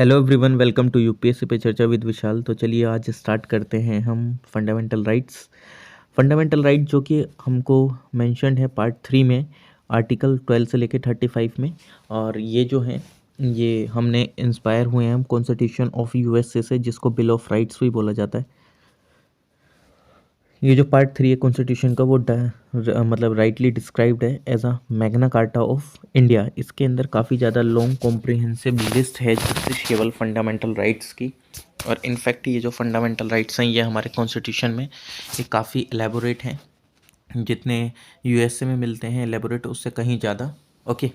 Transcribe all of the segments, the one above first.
Hello everyone, welcome to UPSC पे चर्चा with विशाल। तो चलिए आज स्टार्ट करते हैं हम फंडामेंटल राइट्स। फंडामेंटल राइट जो कि हमको मेंशन्ड है पार्ट 3 में, आर्टिकल 12 से लेकर 35 में। और ये जो है ये हमने इंस्पायर हुए हैं हम कॉन्स्टिट्यूशन ऑफ यूएसए से, जिसको बिल ऑफ राइट्स भी बोला जाता है। ये जो पार्ट 3 है कॉन्स्टिट्यूशन का, वो मतलब राइटली डिस्क्राइब्ड है as a Magna Carta of India. इसके अंदर काफ़ी ज़्यादा लॉन्ग कॉम्प्रिहेंसिव लिस्ट है जस्टिसबल फंडामेंटल राइट्स की। और इनफैक्ट ये जो फंडामेंटल राइट्स हैं ये हमारे कॉन्स्टिट्यूशन में ये काफ़ी एलेबोरेट हैं, जितने यूएसए में मिलते हैं एलेबोरेट उससे कहीं ज़्यादा। ओके।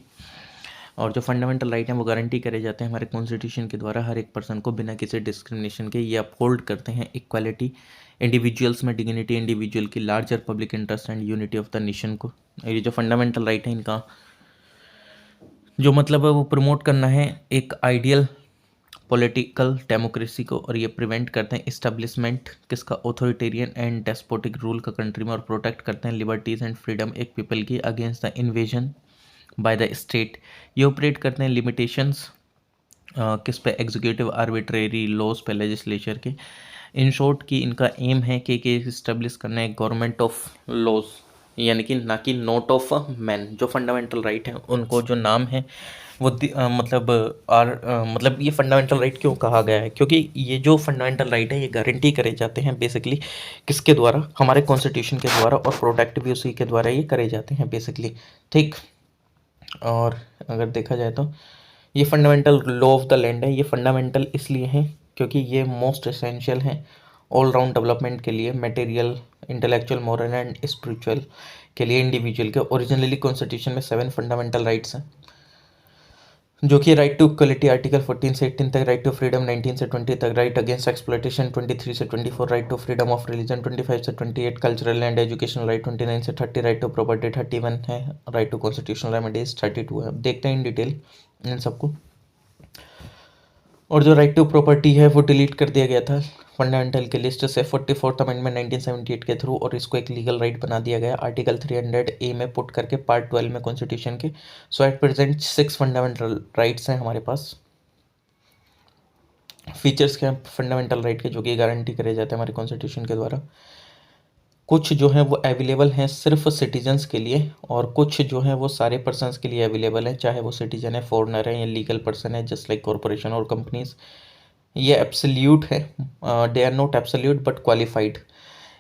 और जो फंडामेंटल राइट हैं वो गारंटी करे जाते हैं हमारे कॉन्स्टिट्यूशन के द्वारा हर एक पर्सन को बिना किसी डिस्क्रिमिनेशन के। ये अपहोल्ड करते हैं इक्वालिटी, इंडिविजुअल्स में डिग्निटी, इंडिविजुअल की larger public interest and unity of the nation को। ये जो फंडामेंटल राइट है इनका जो मतलब है वो प्रमोट करना है एक आइडियल पॉलिटिकल डेमोक्रेसी को, और ये प्रिवेंट करते हैं इस्टेब्लिशमेंट किसका, ऑथोरिटेरियन एंड डेस्पोटिक रूल का कंट्री में, और प्रोटेक्ट करते हैं लिबर्टीज़ एंड फ्रीडम एक पीपल की against the invasion by the state. ये ऑपरेट करते हैं लिमिटेशंस किस पे, एग्जीक्यूटिव आर्बिट्रेरी लॉज पे, लेजिस्लेचर के। इन शॉर्ट की इनका एम है कि इस्टेब्लिश करना है गवर्नमेंट ऑफ लॉज, यानी कि ना कि नोट ऑफ मैन। जो फंडामेंटल राइट है उनको जो नाम है वो मतलब ये फंडामेंटल राइट क्यों कहा गया है, क्योंकि ये जो फंडामेंटल राइट है ये गारंटी करे जाते हैं बेसिकली किसके द्वारा, हमारे कॉन्स्टिट्यूशन के द्वारा, और प्रोटेक्ट भी उसी के द्वारा ये करे जाते हैं बेसिकली। ठीक। और अगर देखा जाए तो ये fundamental law of the land है। ये फंडामेंटल इसलिए है क्योंकि ये मोस्ट एसेंशियल है ऑल राउंड डेवलपमेंट के लिए, material, intellectual, moral and spiritual के लिए इंडिविजुअल के। ओरिजिनली कॉन्स्टिट्यूशन में 7 फंडामेंटल राइट्स हैं, जो कि राइट टू इक्वलिटी आर्टिकल 14 से 18 तक, राइट टू फ्रीडम 19 से 20 तक, राइट अगेंस्ट एक्सप्लॉयटेशन 23 से 24, right to freedom of religion 25 से 28, कल्चरल एंड एजुकेशनल राइट 29 से 30, राइट टू प्रॉपर्टी 31 है, राइट टू कॉन्स्टिट्यूशनल रेमेडीज 32 है। अब देखते हैं इन डिटेल इन सबको। और जो राइट टू प्रॉपर्टी है वो डिलीट कर दिया गया था फंडामेंटल के लिस्ट से 44th अमेंडमेंट 1978 के थ्रू, और इसको एक लीगल राइट बना दिया गया आर्टिकल 300A में पुट करके पार्ट 12 में कॉन्स्टिट्यूशन के। सो एट प्रेजेंट 6 फंडामेंटल राइट्स हैं हमारे पास। फीचर्स के फंडामेंटल राइट के जो कि गारंटी करे जाते हैं हमारे कॉन्स्टिट्यूशन के द्वारा। कुछ जो है वो अवेलेबल हैं सिर्फ सिटीजन्स के लिए, और कुछ जो है वो सारे पर्सनस के लिए अवेलेबल हैं, चाहे वो सिटीजन है, फॉरेनर है या लीगल पर्सन है, जस्ट लाइक कॉरपोरेशन और कंपनीज। ये एब्सोल्यूट है, they are not absolute but qualified.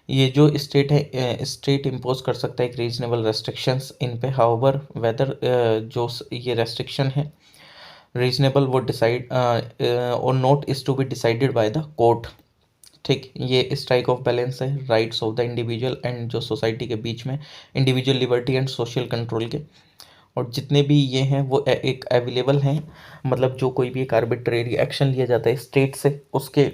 ये जो स्टेट है, स्टेट इम्पोज कर सकता है एक रीजनेबल रेस्ट्रिक्शंस इन पे, हाउएवर वेदर जो ये रेस्ट्रिक्शन है रीजनेबल वो डिसाइड और not is to be decided by the court. ठीक। ये स्ट्राइक ऑफ बैलेंस है rights of the individual and जो सोसाइटी के बीच में, individual liberty and social control के। और जितने भी ये हैं वो एक अवेलेबल हैं, मतलब जो कोई भी एक आर्बिट्रेरी एक्शन लिया जाता है स्टेट से उसके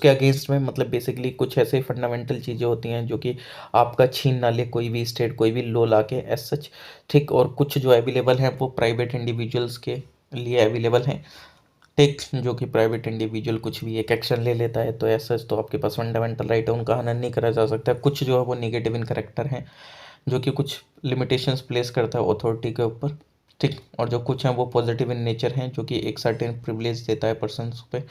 अगेंस्ट में, मतलब बेसिकली कुछ ऐसे फंडामेंटल चीज़ें होती हैं जो कि आपका छीन ना ले कोई भी स्टेट, कोई भी लॉ ला के एज सच। ठीक। और कुछ जो अवेलेबल हैं वो प्राइवेट इंडिविजुअल्स के लिए अवेलेबल हैं। ठीक। जो कि प्राइवेट इंडिविजुअल कुछ भी एक एक्शन ले लेता है तो ऐसा तो आपके पास फंडामेंटल राइट है, उनका हनन नहीं करा जा सकता। कुछ जो है वो नेगेटिव इन करेक्टर हैं, जो कि कुछ लिमिटेशंस प्लेस करता है अथॉरिटी के ऊपर। ठीक। और जो कुछ हैं वो पॉजिटिव इन नेचर हैं, जो कि एक सर्टेन प्रिविलेज देता है पर्सनस पे।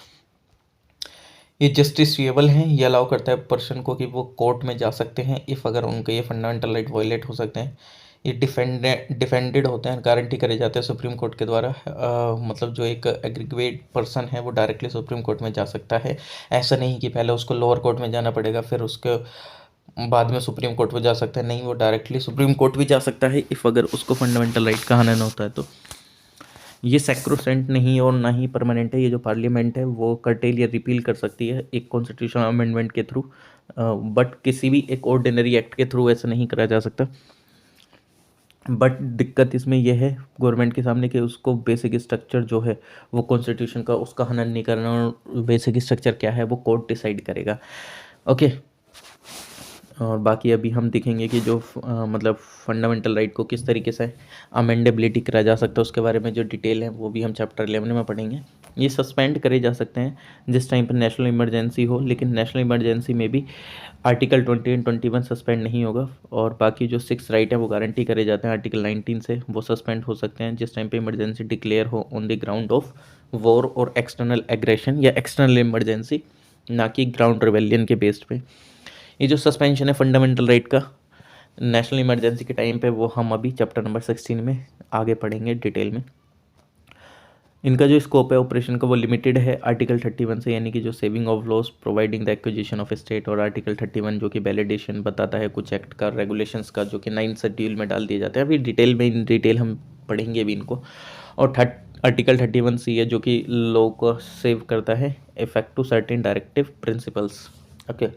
ये जस्टिसएबल हैं, ये अलाउ करता है पर्सन को कि वो कोर्ट में जा सकते हैं इफ़ अगर उनके ये फंडामेंटल राइट वायलेट हो सकते हैं। ये डिफेंडेड होते हैं, गारंटी करे जाते हैं सुप्रीम कोर्ट के द्वारा। मतलब जो एक एग्रीगेट पर्सन है वो डायरेक्टली सुप्रीम कोर्ट में जा सकता है। ऐसा नहीं कि पहले उसको लोअर कोर्ट में जाना पड़ेगा फिर उसके बाद में सुप्रीम कोर्ट में जा सकता है, नहीं, वो डायरेक्टली सुप्रीम कोर्ट भी जा सकता है इफ़ अगर उसको फंडामेंटल राइट का हनन होता है तो। ये सैक्रोसेंट नहीं और ना ही परमानेंट है। ये जो पार्लियामेंट है वो कर्टेल या रिपील कर सकती है एक कॉन्स्टिट्यूशनल अमेंडमेंट के थ्रू, बट किसी भी एक ऑर्डिनरी एक्ट के थ्रू ऐसा नहीं करा जा सकता। बट दिक्कत इसमें यह है गवर्नमेंट के सामने कि उसको बेसिक स्ट्रक्चर जो है वो कॉन्स्टिट्यूशन का उसका हनन नहीं करना, और बेसिक स्ट्रक्चर क्या है वो कोर्ट डिसाइड करेगा। ओके। और बाकी अभी हम देखेंगे कि जो मतलब फंडामेंटल राइट को किस तरीके से अमेंडेबिलिटी करा जा सकता है उसके बारे में जो डिटेल है वो भी हम चैप्टर 11 में पढ़ेंगे। ये सस्पेंड करे जा सकते हैं जिस टाइम पर नेशनल इमरजेंसी हो, लेकिन नेशनल इमरजेंसी में भी आर्टिकल 20 एंड 21 सस्पेंड नहीं होगा। और बाकी जो 6 राइट हैं वो गारंटी करे जाते हैं आर्टिकल 19 से, वो सस्पेंड हो सकते हैं जिस टाइम पे इमरजेंसी डिक्लेयर हो on the ground of war और एक्सटर्नल एग्रेशन या एक्सटर्नल इमरजेंसी, ना कि ग्राउंड रिवेलियन के बेस्ड पे। ये जो सस्पेंशन है फंडामेंटल राइट का नेशनल इमरजेंसी के टाइम पे, वो हम अभी चैप्टर नंबर 16 में आगे पढ़ेंगे डिटेल में। इनका जो स्कोप है ऑपरेशन का वो लिमिटेड है आर्टिकल 31 से, यानी कि जो saving of loss providing the acquisition of state, और आर्टिकल 31 जो कि वैलिडेशन बताता है कुछ एक्ट का, रेगुलेशंस का, जो कि 9 शेड्यूल में डाल दिए जाते हैं। अभी डिटेल में इन डिटेल हम पढ़ेंगे भी इनको। और आर्टिकल 31 सी है जो कि लॉ को सेव करता है effect to certain directive principles. Okay,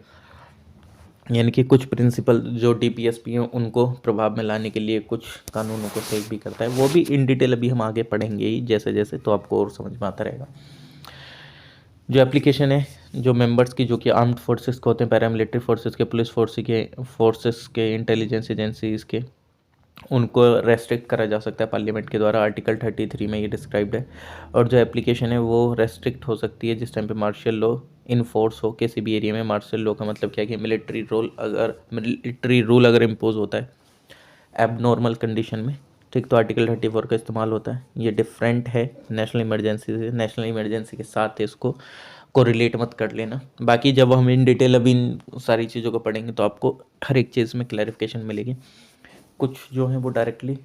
यानी कि कुछ प्रिंसिपल जो डीपीएसपी हैं उनको प्रभाव में लाने के लिए कुछ कानूनों को सेव भी करता है। वो भी इन डिटेल अभी हम आगे पढ़ेंगे ही जैसे जैसे, तो आपको और समझ में आता रहेगा। जो एप्लीकेशन है जो मेंबर्स की, जो कि आर्म्ड फोर्सेस के होते हैं, पैरामिलिट्री फोर्सेस के, पुलिस फोर्सेस के, इंटेलिजेंस एजेंसीज के, उनको रेस्ट्रिक्ट करा जा सकता है पार्लियामेंट के द्वारा। आर्टिकल 33 में ये डिस्क्राइब्ड है। और जो एप्लीकेशन है वो रेस्ट्रिक्ट हो सकती है जिस टाइम पे मार्शल लॉ इन फोर्स हो किसी भी एरिया में। मार्शल लॉ का मतलब क्या है कि मिलिट्री रूल अगर इम्पोज होता है एबनॉर्मल कंडीशन में, ठीक, तो आर्टिकल 34 का इस्तेमाल होता है। ये डिफरेंट है नेशनल इमरजेंसी से। नेशनल इमरजेंसी के साथ इसको कोरिलेट मत कर लेना। बाकी जब हम इन डिटेल अभी इन सारी चीज़ों को पढ़ेंगे तो आपको हर एक चीज़ में क्लैरिफिकेशन मिलेगी। कुछ जो हैं वो डायरेक्टली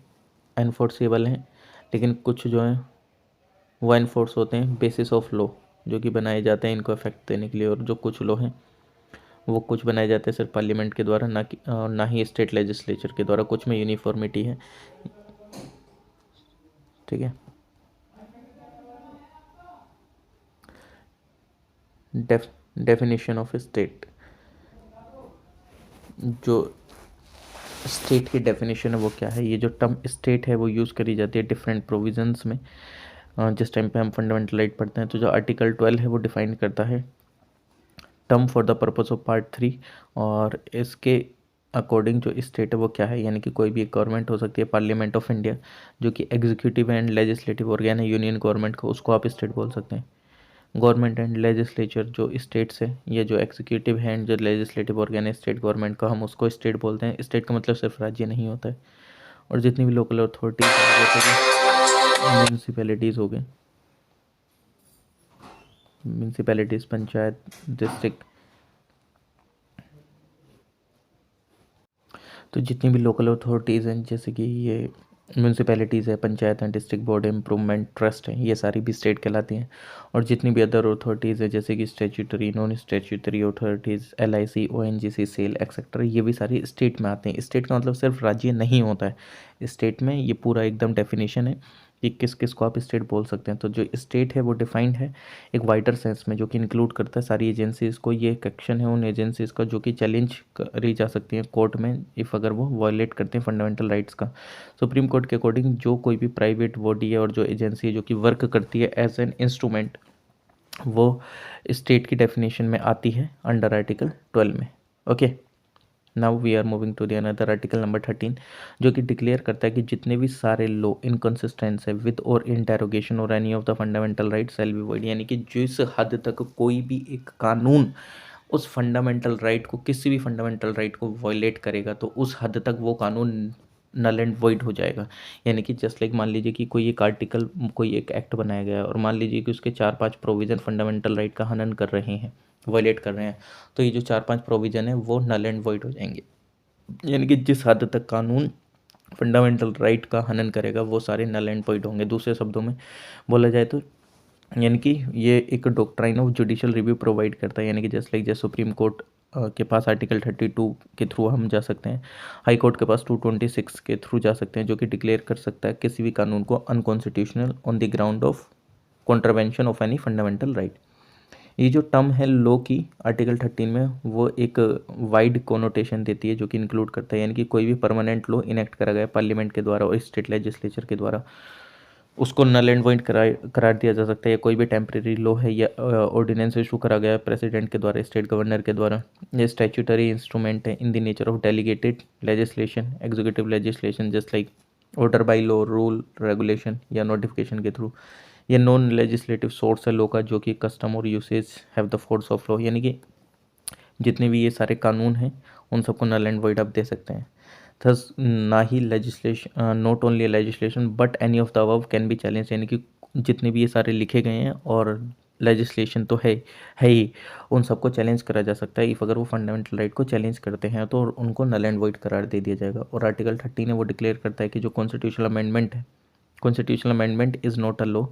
एनफोर्सेबल हैं, लेकिन कुछ जो हैं वो एनफोर्स होते हैं बेसिस ऑफ लॉ, जो कि बनाए जाते हैं इनको इफेक्ट देने के लिए। और जो कुछ लॉ हैं वो कुछ बनाए जाते हैं सिर्फ पार्लियामेंट के द्वारा, ना ही स्टेट लेजिस्लेचर के द्वारा। कुछ में यूनिफॉर्मिटी है, ठीक है। डेफिनेशन ऑफ स्टेट, जो स्टेट की डेफिनेशन है वो क्या है। ये जो टर्म स्टेट है वो यूज़ करी जाती है डिफरेंट प्रोविजंस में। जिस टाइम पे हम फंडामेंटल राइट पढ़ते हैं तो जो आर्टिकल 12 है वो डिफाइन करता है term for the purpose of part 3, और इसके अकॉर्डिंग जो स्टेट है वो क्या है, यानी कि कोई भी एक गवर्नमेंट हो सकती है, पार्लियामेंट ऑफ इंडिया जो कि एग्जीक्यूटिव एंड लेजिस्लेटिव ऑर्गन है यूनियन गवर्नमेंट का, उसको आप स्टेट बोल सकते हैं। गवर्नमेंट एंड लेजिस्लेचर जो स्टेट्स है, ये जो एग्जीक्यूटिव है एंड जो लेजिस्लेटिव ऑर्गन है स्टेट गवर्नमेंट का, हम उसको स्टेट बोलते हैं। स्टेट का मतलब सिर्फ राज्य नहीं होता है। और जितनी भी लोकल अथॉरिटीज हैं जैसे कि म्यूनसिपैलिटीज़ हो गए, म्यूनसिपैलिटीज़, पंचायत, डिस्ट्रिक्ट, तो जितनी भी लोकल अथॉरिटीज़ हैं जैसे कि ये म्यूनसिपैलिटीज़ है, पंचायत हैं, डिस्ट्रिक्ट बोर्ड इम्प्रूवमेंट ट्रस्ट हैं, ये सारी भी स्टेट कहलाती हैं। और जितनी भी अदर अथॉरिटीज़ है जैसे कि statutory, non statutory authorities, LIC, ONGC, SAIL etcetera, ये भी सारी स्टेट में आते हैं। स्टेट का मतलब सिर्फ राज्य नहीं होता है। स्टेट में ये पूरा एकदम डेफिनेशन है कि किस किस को आप स्टेट बोल सकते हैं। तो जो स्टेट है वो डिफाइंड है एक वाइडर सेंस में, जो कि इंक्लूड करता है सारी एजेंसीज़ को। ये एक एक्शन है उन एजेंसीज़ का जो कि चैलेंज करी जा सकती हैं कोर्ट में इफ़ अगर वो वायलेट करते हैं फंडामेंटल राइट्स का। सुप्रीम कोर्ट के अकॉर्डिंग जो कोई भी प्राइवेट बॉडी है और जो एजेंसी है जो कि वर्क करती है एज एन इंस्ट्रूमेंट, वो स्टेट की डेफिनेशन में आती है अंडर आर्टिकल 12 में। Okay, now we are moving to the another article number 13, जो कि डिक्लेयर करता है कि जितने भी सारे लॉ इनकन्सिस्टेंस है विद और इन डेरोगेशन और any of the fundamental right shall be void, यानी कि जिस हद तक कोई भी एक कानून उस फंडामेंटल राइट को, किसी भी फंडामेंटल राइट को वायलेट करेगा तो उस हद तक वो कानून नल एंड वॉइड हो जाएगा। यानी कि जस्ट लाइक मान लीजिए कि कोई एक आर्टिकल, कोई एक एक्ट बनाया गया है और मान लीजिए कि उसके 4-5 प्रोविज़न फंडामेंटल राइट का हनन कर रहे हैं, वायलेट कर रहे हैं, तो ये जो 4-5 प्रोविज़न है वो नल एंड वॉइड हो जाएंगे। यानी कि जिस हद तक कानून फंडामेंटल राइट का हनन करेगा वो सारे नल एंड वॉइड होंगे। दूसरे शब्दों में बोला जाए तो यानी कि ये एक doctrine of judicial review provide करता है। यानी कि जस्ट लाइक जैसे सुप्रीम कोर्ट के पास आर्टिकल 32 के थ्रू हम जा सकते हैं, हाई कोर्ट के पास 226 के थ्रू जा सकते हैं, जो कि डिक्लेयर कर सकता है किसी भी कानून को unconstitutional on the ground of contravention of any fundamental right. ये जो टर्म है लॉ की आर्टिकल 13 में, वो एक वाइड कोनोटेशन देती है जो कि इंक्लूड करता है, यानी कि कोई भी परमानेंट लॉ इनेक्ट करा गया पार्लियामेंट के द्वारा और स्टेट लेजिस्लेचर के द्वारा, उसको नल एंड वॉइड करार दिया जा सकता है। या कोई भी टेम्प्रेरी लॉ है या ऑर्डिनेंस इशू करा गया है प्रेसिडेंट के द्वारा, स्टेट गवर्नर के द्वारा, ये स्टैट्यूटरी इंस्ट्रूमेंट है in the nature of delegated legislation, executive legislation just like order by law, rule, regulation या नोटिफिकेशन के थ्रू। ये नॉन लेजिस्लेटिव सोर्स है लॉ का जो कि कस्टम और usage have the force of law, यानी कि जितने भी ये सारे कानून हैं उन सबको नल एंड वॉइड आप दे सकते हैं। थस ना ही legislation, not only legislation but any of the above can be challenge, यानी कि जितने भी ये सारे लिखे गए हैं और लेजिस्लेशन तो है ही, उन सबको चैलेंज करा जा सकता है। इफ़ अगर वो फंडामेंटल राइट को चैलेंज करते हैं तो उनको नल एंड वॉइड करार दे दिया जाएगा। और आर्टिकल 13 है वो डिक्लेयर करता है कि जो कॉन्स्टिट्यूशनल अमेंडमेंट है, constitutional amendment is not a law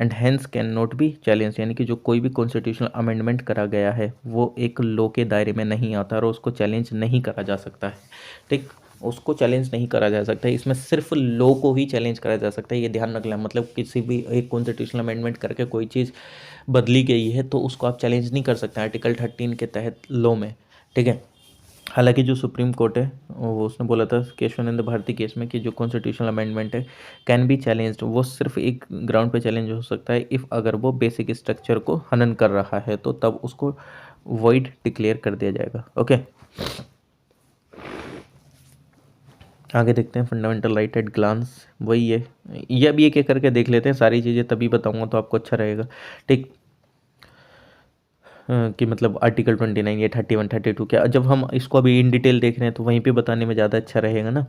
and hence can not be challenge, यानी कि जो कोई भी कॉन्स्टिट्यूशनल अमेंडमेंट करा गया है वो एक लॉ के दायरे में नहीं आता और उसको चैलेंज नहीं करा जा सकता है। ठीक, उसको चैलेंज नहीं करा जा सकता है, इसमें सिर्फ लॉ को ही चैलेंज करा जा सकता है, ये ध्यान रखना। मतलब किसी भी एक कॉन्स्टिट्यूशनल अमेंडमेंट करके कोई चीज़ बदली गई है तो उसको आप चैलेंज नहीं कर सकते आर्टिकल 13 के तहत लॉ में। ठीक है, हालांकि जो सुप्रीम कोर्ट है वो उसने बोला था केशवानंद भारती केस में कि जो कॉन्स्टिट्यूशनल अमेंडमेंट है कैन बी चैलेंज्ड, वो सिर्फ एक ग्राउंड पे चैलेंज हो सकता है इफ़ अगर वो बेसिक स्ट्रक्चर को हनन कर रहा है तो तब उसको वॉइड डिक्लेयर कर दिया जाएगा। ओके, आगे देखते हैं फंडामेंटल राइट एट ग्लांस। वही है, ये अभी एक एक करके देख लेते हैं, सारी चीज़ें तभी बताऊंगा तो आपको अच्छा रहेगा। ठीक, कि मतलब आर्टिकल 29 या 31 32 क्या, जब हम इसको अभी इन डिटेल देख रहे हैं तो वहीं पे बताने में ज़्यादा अच्छा रहेगा ना।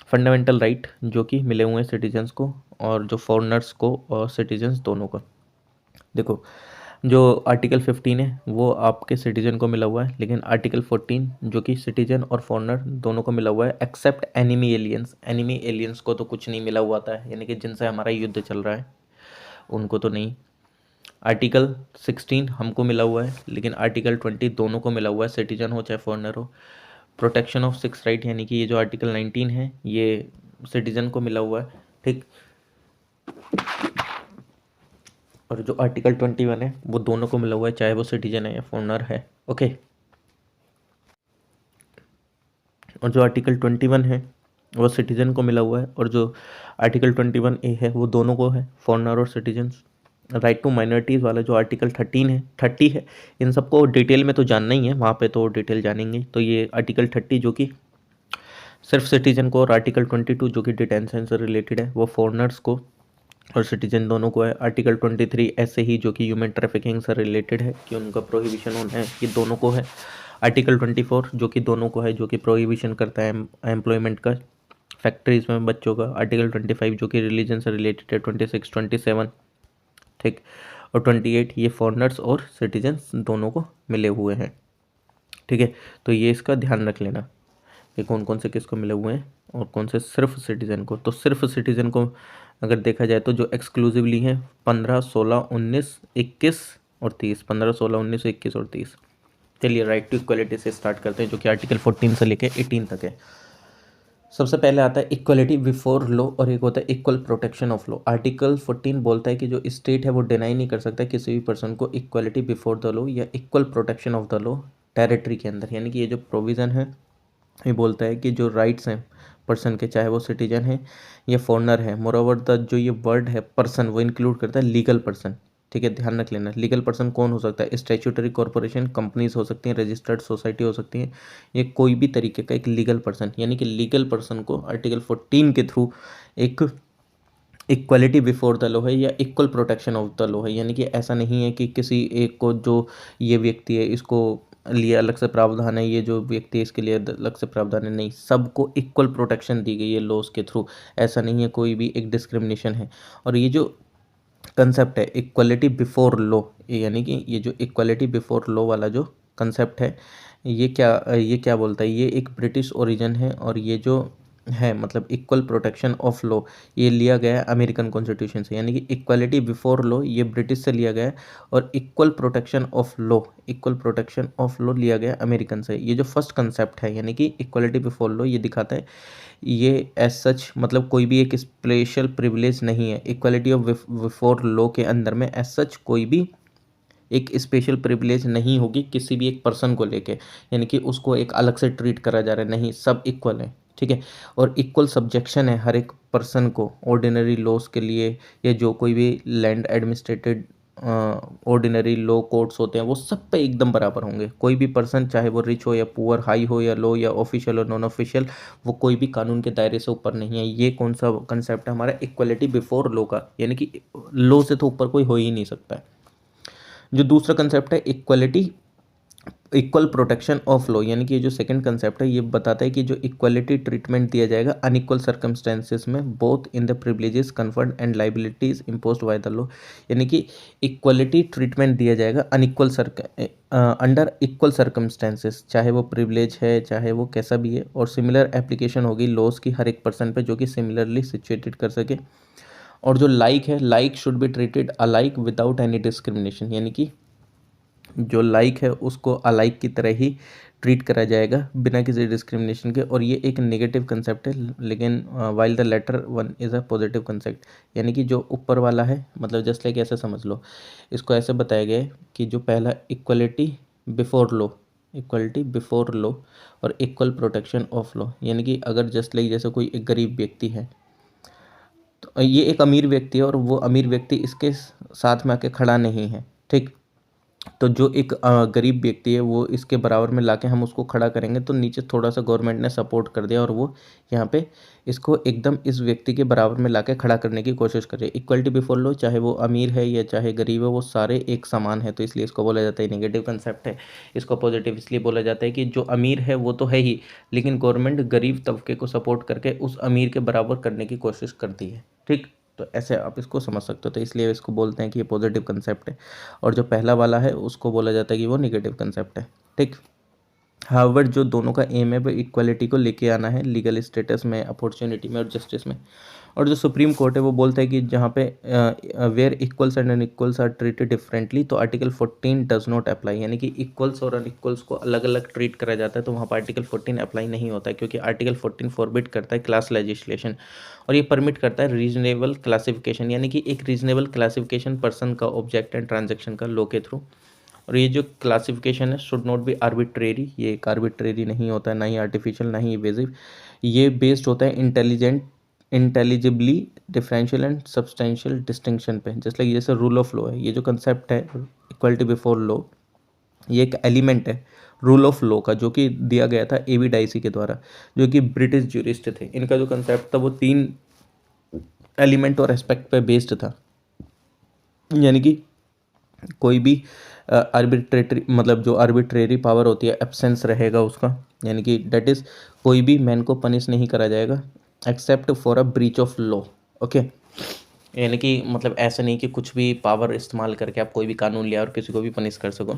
फंडामेंटल राइट जो कि मिले हुए हैं सिटीजन्स को और जो फॉरेनर्स को और सिटीजन्स दोनों को। देखो, जो आर्टिकल 15 है वो आपके सिटीजन को मिला हुआ है, लेकिन आर्टिकल 14 जो कि सिटीजन और फॉरेनर दोनों को मिला हुआ है except enemy aliens. Enemy aliens को तो कुछ नहीं मिला हुआ था, यानी कि जिनसे हमारा युद्ध चल रहा है उनको तो नहीं। आर्टिकल 16 हमको मिला हुआ है, लेकिन आर्टिकल 20 दोनों को मिला हुआ है, सिटीजन हो चाहे फॉरेनर हो। प्रोटेक्शन ऑफ सिक्स राइट, यानी कि ये जो आर्टिकल 19 है ये सिटीजन को मिला हुआ है। ठीक, और जो आर्टिकल 21 है वो दोनों को मिला हुआ है, चाहे वो सिटीजन है या फॉरेनर है। ओके, और जो आर्टिकल 21 है वो सिटीजन को मिला हुआ है, और जो आर्टिकल 21A है वो दोनों को है, फॉरेनर और सिटीजन्स। राइट टू माइनॉरिटीज़ वाला जो आर्टिकल 30 है, इन सबको डिटेल में तो जानना ही है, वहाँ पे तो डिटेल जानेंगे। तो ये आर्टिकल 30 जो कि सिर्फ सिटीजन को, और आर्टिकल 22 जो कि डिटेंशन से रिलेटेड है वो फॉरेनर्स को और सिटीजन दोनों को है। आर्टिकल 23 ऐसे ही जो कि ह्यूमन ट्रैफिकिंग से रिलेटेड है कि उनका प्रोहिबिशन होना है, ये दोनों को है। आर्टिकल 24 जो कि दोनों को है, जो कि प्रोहिबिशन करता है एम्प्लॉयमेंट का फैक्ट्रीज में बच्चों का। आर्टिकल 25 जो कि रिलीजन से रिलेटेड है। 26 27, ठीक, और 28 ये फॉरेनर्स और सिटीजन्स दोनों को मिले हुए हैं। ठीक है, तो ये इसका ध्यान रख लेना कि कौन कौन से किसको मिले हुए हैं और कौन से सिर्फ सिटीजन को। तो सिर्फ सिटीजन को अगर देखा जाए तो जो एक्सक्लूसिवली हैं 15, 16, 19, 21 और 30, 15, 16, 19, 21 और 30। चलिए राइट टू इक्वलिटी से स्टार्ट करते हैं, जो कि आर्टिकल 14 से लेकर 18 तक है। सबसे पहले आता है इक्वलिटी बिफोर लॉ और एक होता है equal protection of law. Article 14 बोलता है कि जो स्टेट है वो डिनाई नहीं कर सकता किसी भी पर्सन को इक्वलिटी बिफोर द लॉ या equal protection of the law territory के अंदर। यानी कि ये जो प्रोविज़न है ये बोलता है कि जो राइट्स हैं पर्सन के, चाहे वो सिटीजन है या फॉरेनर है, मोरओवर द जो ये वर्ड है पर्सन वो इंक्लूड करता है लीगल पर्सन। ठीक है, ध्यान रख लेना। लीगल पर्सन कौन हो सकता है? स्टैट्यूटरी कॉर्पोरेशन, कंपनीज हो सकती हैं, रजिस्टर्ड सोसाइटी हो सकती हैं, ये कोई भी तरीके का एक लीगल पर्सन। यानी कि लीगल पर्सन को आर्टिकल 14 के थ्रू एक इक्वलिटी बिफोर द लॉ है या equal protection of the law है। यानी कि ऐसा नहीं है कि किसी एक को, जो ये व्यक्ति है इसको लिए अलग से प्रावधान है, ये जो व्यक्ति है इसके लिए अलग से प्रावधान है, नहीं, सबको इक्वल प्रोटेक्शन दी गई है लॉज के थ्रू। ऐसा नहीं है कोई भी एक डिस्क्रिमिनेशन है। और ये जो कंसेप्ट है इक्वलिटी बिफोर लॉ, यानी कि ये जो इक्वलिटी बिफोर लॉ वाला जो कंसेप्ट है ये क्या बोलता है, ये एक ब्रिटिश ओरिजिन है। और ये जो है मतलब इक्वल प्रोटेक्शन ऑफ लॉ ये लिया गया है अमेरिकन कॉन्स्टिट्यूशन से। यानी कि इक्वलिटी बिफोर लॉ ये ब्रिटिश से लिया गया है और इक्वल प्रोटेक्शन ऑफ लॉ लिया गया है अमेरिकन से। ये जो फर्स्ट कंसेप्ट है यानी कि इक्वलिटी बिफोर लॉ ये दिखाता है ये एज सच मतलब कोई भी एक स्पेशल प्रिविलेज नहीं है। इक्वलिटी ऑफ बिफोर लॉ के अंदर में एज सच कोई भी एक स्पेशल प्रिविलेज नहीं होगी किसी भी एक पर्सन को लेके, यानी कि उसको एक अलग से ट्रीट करा जा रहा है, नहीं, सब इक्वल है। ठीक है, और इक्वल सब्जेक्शन है हर एक पर्सन को ऑर्डिनरी लॉज के लिए, या जो कोई भी land administrated ordinary law courts होते हैं वो सब पे एकदम बराबर होंगे। कोई भी पर्सन चाहे वो रिच हो या पुअर, हाई हो या लो, या ऑफिशियल और नॉन ऑफिशियल, वो कोई भी कानून के दायरे से ऊपर नहीं है। ये कौन सा कंसेप्ट है हमारा? इक्वलिटी बिफोर लॉ का, यानी कि लॉ से तो ऊपर कोई हो ही नहीं सकता है। जो दूसरा कंसेप्ट है equality equal protection of law, यानी कि ये जो सेकंड कंसेप्ट है ये बताता है कि जो इक्वलिटी ट्रीटमेंट दिया जाएगा अनइक्वल सर्कमस्टेंसेस में, both in the privileges conferred and liabilities imposed by the law. यानी कि इक्वलिटी ट्रीटमेंट दिया जाएगा अनइक्वल अंडर इक्वल सर्कमस्टेंसेस, चाहे वो प्रिविलेज है चाहे वो कैसा भी है, और सिमिलर एप्लीकेशन होगी लॉज की हर एक पर्सन पे जो कि सिमिलरली सिचुएटेड कर सके। और जो लाइक है, like should be treated alike without any discrimination, यानी कि जो लाइक है उसको अलाइक की तरह ही ट्रीट करा जाएगा बिना किसी डिस्क्रिमिनेशन के। और ये एक नेगेटिव कंसेप्ट है, लेकिन while the latter one is a positive concept, यानी कि जो ऊपर वाला है, मतलब जस्ट लाइक ऐसे समझ लो, इसको ऐसे बताया गया है कि जो पहला equality before law, equality before law और इक्वल प्रोटेक्शन ऑफ लॉ, यानी कि अगर जस्ट लाइक जैसे कोई एक गरीब व्यक्ति है, तो ये एक अमीर व्यक्ति है और वो अमीर व्यक्ति इसके साथ में आके खड़ा नहीं है, ठीक। तो जो एक गरीब व्यक्ति है वो इसके बराबर में लाके हम उसको खड़ा करेंगे, तो नीचे थोड़ा सा गवर्नमेंट ने सपोर्ट कर दिया और वो यहाँ पे इसको एकदम इस व्यक्ति के बराबर में लाके खड़ा करने की कोशिश कर रही है। इक्वलिटी बिफोर लॉ, चाहे वो अमीर है या चाहे गरीब है, वो सारे एक समान है, तो इसलिए इसको बोला जाता है नेगेटिव कंसेप्ट है। इसको पॉजिटिव इसलिए बोला जाता है कि जो अमीर है वो तो है ही, लेकिन गवर्नमेंट गरीब तबके को सपोर्ट करके उस अमीर के बराबर करने की कोशिश करती है, ठीक। तो ऐसे आप इसको समझ सकते हो, तो इसलिए इसको बोलते हैं कि ये पॉजिटिव कंसेप्ट है। और जो पहला वाला है उसको बोला जाता है कि वो निगेटिव कंसेप्ट है, ठीक। हार्वर्ड जो दोनों का एम है वो इक्वालिटी को लेके आना है लीगल स्टेटस में, अपॉर्चुनिटी में और जस्टिस में। और जो सुप्रीम कोर्ट है वो बोलता है कि जहाँ पे where equals and unequals are treated differently, तो आर्टिकल 14 डज नॉट अप्लाई, यानी कि इक्वल्स और अनइक्वल्स को अलग अलग ट्रीट करा जाता है, तो वहाँ पर आर्टिकल 14 अप्लाई नहीं होता है, क्योंकि आर्टिकल 14 फॉरबिड करता है क्लास लेजिस्लेशन, और ये परमिट करता है रीजनेबल क्लासिफिकेशन, यानी कि एक रीजनेबल क्लासिफिकेशन पर्सन का, ऑब्जेक्ट एंड ट्रांजेक्शन का लॉ के थ्रू। और ये जो क्लासिफिकेशन है शुड नॉट बी आर्बिट्रेरी, ये एक आर्बिट्रेरी नहीं होता है, ना ही आर्टिफिशियल, ना ही इवेजिव। ये बेस्ड होता है इंटेलिजिबली डिफरेंशियल एंड सब्सटेंशियल डिस्टिंक्शन पे, जस्ट लाइक जैसे रूल ऑफ लॉ है, ये जो कंसेप्ट है इक्वलिटी बिफोर लॉ, ये एक एलिमेंट है रूल ऑफ लॉ का, जो कि दिया गया था एवी डाइसी के द्वारा, जो कि ब्रिटिश ज्यूरिस्ट थे। इनका जो कंसेप्ट था वो 3 एलिमेंट और एस्पेक्ट पे बेस्ड था, यानी कि कोई भी आर्बिट्रेटरी, मतलब जो आर्बिट्रेरी पावर होती है एब्सेंस रहेगा उसका, यानी कि डेट इज़ कोई भी मैन को पनिश नहीं करा जाएगा except for a breach of law, okay. यानी कि मतलब ऐसा नहीं कि कुछ भी पावर इस्तेमाल करके आप कोई भी कानून लिया और किसी को भी पनिश कर सको।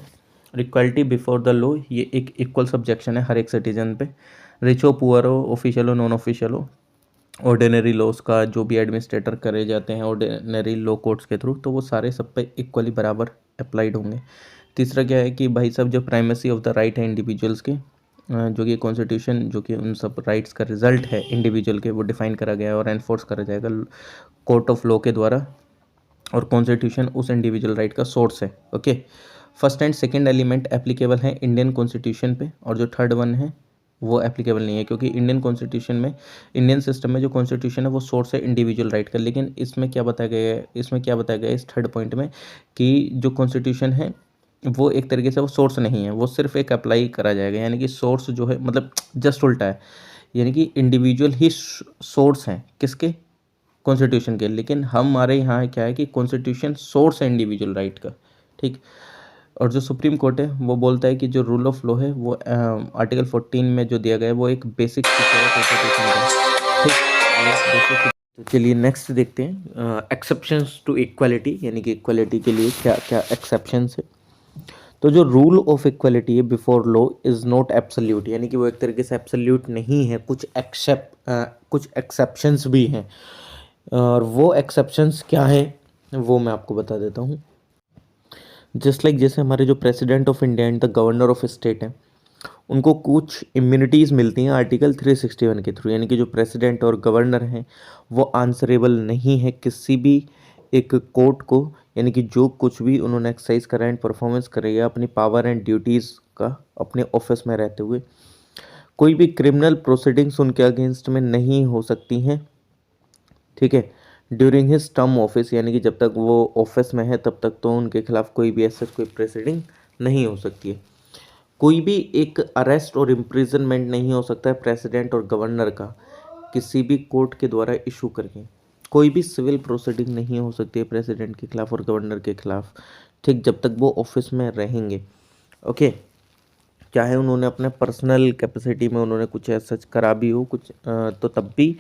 इक्वलिटी बिफोर द लॉ, ये एक इक्वल सब्जेक्शन है हर एक सिटीजन पे, रिच हो पुअर हो, ऑफिशियल हो नॉन ऑफिशियल हो, ऑर्डिनरी लॉज का जो भी एडमिनिस्ट्रेटर करे जाते हैं ऑर्डिनरी लॉ कोर्ट्स के थ्रू, तो वो सारे सब पे इक्वली बराबर अप्लाइड होंगे। तीसरा क्या है कि भाई साहब जो प्राइमेसी ऑफ द राइट है इंडिविजुअल्स के, जो कि कॉन्स्टिट्यूशन जो कि उन सब राइट्स का रिजल्ट है इंडिविजुअल के, वो डिफाइन करा गया है और एनफोर्स करा जाएगा कोर्ट ऑफ लॉ के द्वारा, और कॉन्स्टिट्यूशन उस इंडिविजुअल राइट का सोर्स है, okay. First and second element applicable है इंडियन कॉन्स्टिट्यूशन पे, और जो थर्ड वन है वो एप्लीकेबल नहीं है, क्योंकि इंडियन कॉन्स्टिट्यूशन में, इंडियन सिस्टम में जो कॉन्स्टिट्यूशन है वो सोर्स है इंडिविजुअल राइट का। लेकिन इसमें क्या बताया गया है, इसमें क्या बताया गया है इस थर्ड पॉइंट में, कि जो कॉन्स्टिट्यूशन है वो एक तरीके से वो सोर्स नहीं है, वो सिर्फ एक अप्लाई करा जाएगा, यानी कि सोर्स जो है मतलब जस्ट उल्टा है, यानी कि इंडिविजुअल ही सोर्स हैं किसके, कॉन्स्टिट्यूशन के। लेकिन हमारे यहाँ क्या है कि कॉन्स्टिट्यूशन सोर्स है इंडिविजुअल राइट का, ठीक। और जो सुप्रीम कोर्ट है वो बोलता है कि जो रूल ऑफ लॉ है वो आर्टिकल 14 में जो दिया गया है वो एक बेसिक फीचर है कॉन्स्टिट्यूशन का, ठीक। ये basic तो चलिए नेक्स्ट देखते हैं एक्सेप्शंस टू इक्वालिटी, यानी कि इक्वालिटी के लिए क्या क्या एक्सेप्शंस है। तो जो रूल ऑफ इक्वालिटी है before law is not absolute, यानी कि वो एक तरीके से एब्सोल्यूट नहीं है, कुछ एक्सेप्शंस भी हैं। और वो एक्सेप्शंस क्या है वो मैं आपको बता देता हूँ। जस्ट लाइक जैसे हमारे जो president of India and the governor of state हैं, उनको कुछ इम्यूनिटीज़ मिलती हैं आर्टिकल 361 के थ्रू, यानी कि जो प्रेसिडेंट और गवर्नर हैं वो आंसरेबल नहीं है किसी भी एक कोर्ट को, यानी कि जो कुछ भी उन्होंने एक्सरसाइज करा एंड परफॉर्मेंस करेगा अपनी पावर एंड ड्यूटीज़ का अपने ऑफिस में रहते हुए, कोई भी क्रिमिनल प्रोसीडिंग्स उनके अगेंस्ट में नहीं हो सकती हैं, ठीक है, ड्यूरिंग हिज टर्म ऑफिस, यानी कि जब तक वो ऑफिस में है तब तक तो उनके खिलाफ कोई भी ऐसा कोई प्रोसीडिंग नहीं हो सकती है। कोई भी एक अरेस्ट और इम्प्रिजनमेंट नहीं हो सकता है प्रेसिडेंट और गवर्नर का किसी भी कोर्ट के द्वारा इशू करके। कोई भी सिविल प्रोसीडिंग नहीं हो सकती है प्रेसिडेंट के खिलाफ और गवर्नर के खिलाफ, ठीक, जब तक वो ऑफिस में रहेंगे, ओके। क्या है उन्होंने अपने पर्सनल कैपेसिटी में उन्होंने कुछ ऐसा सच करा भी हो कुछ तो तब भी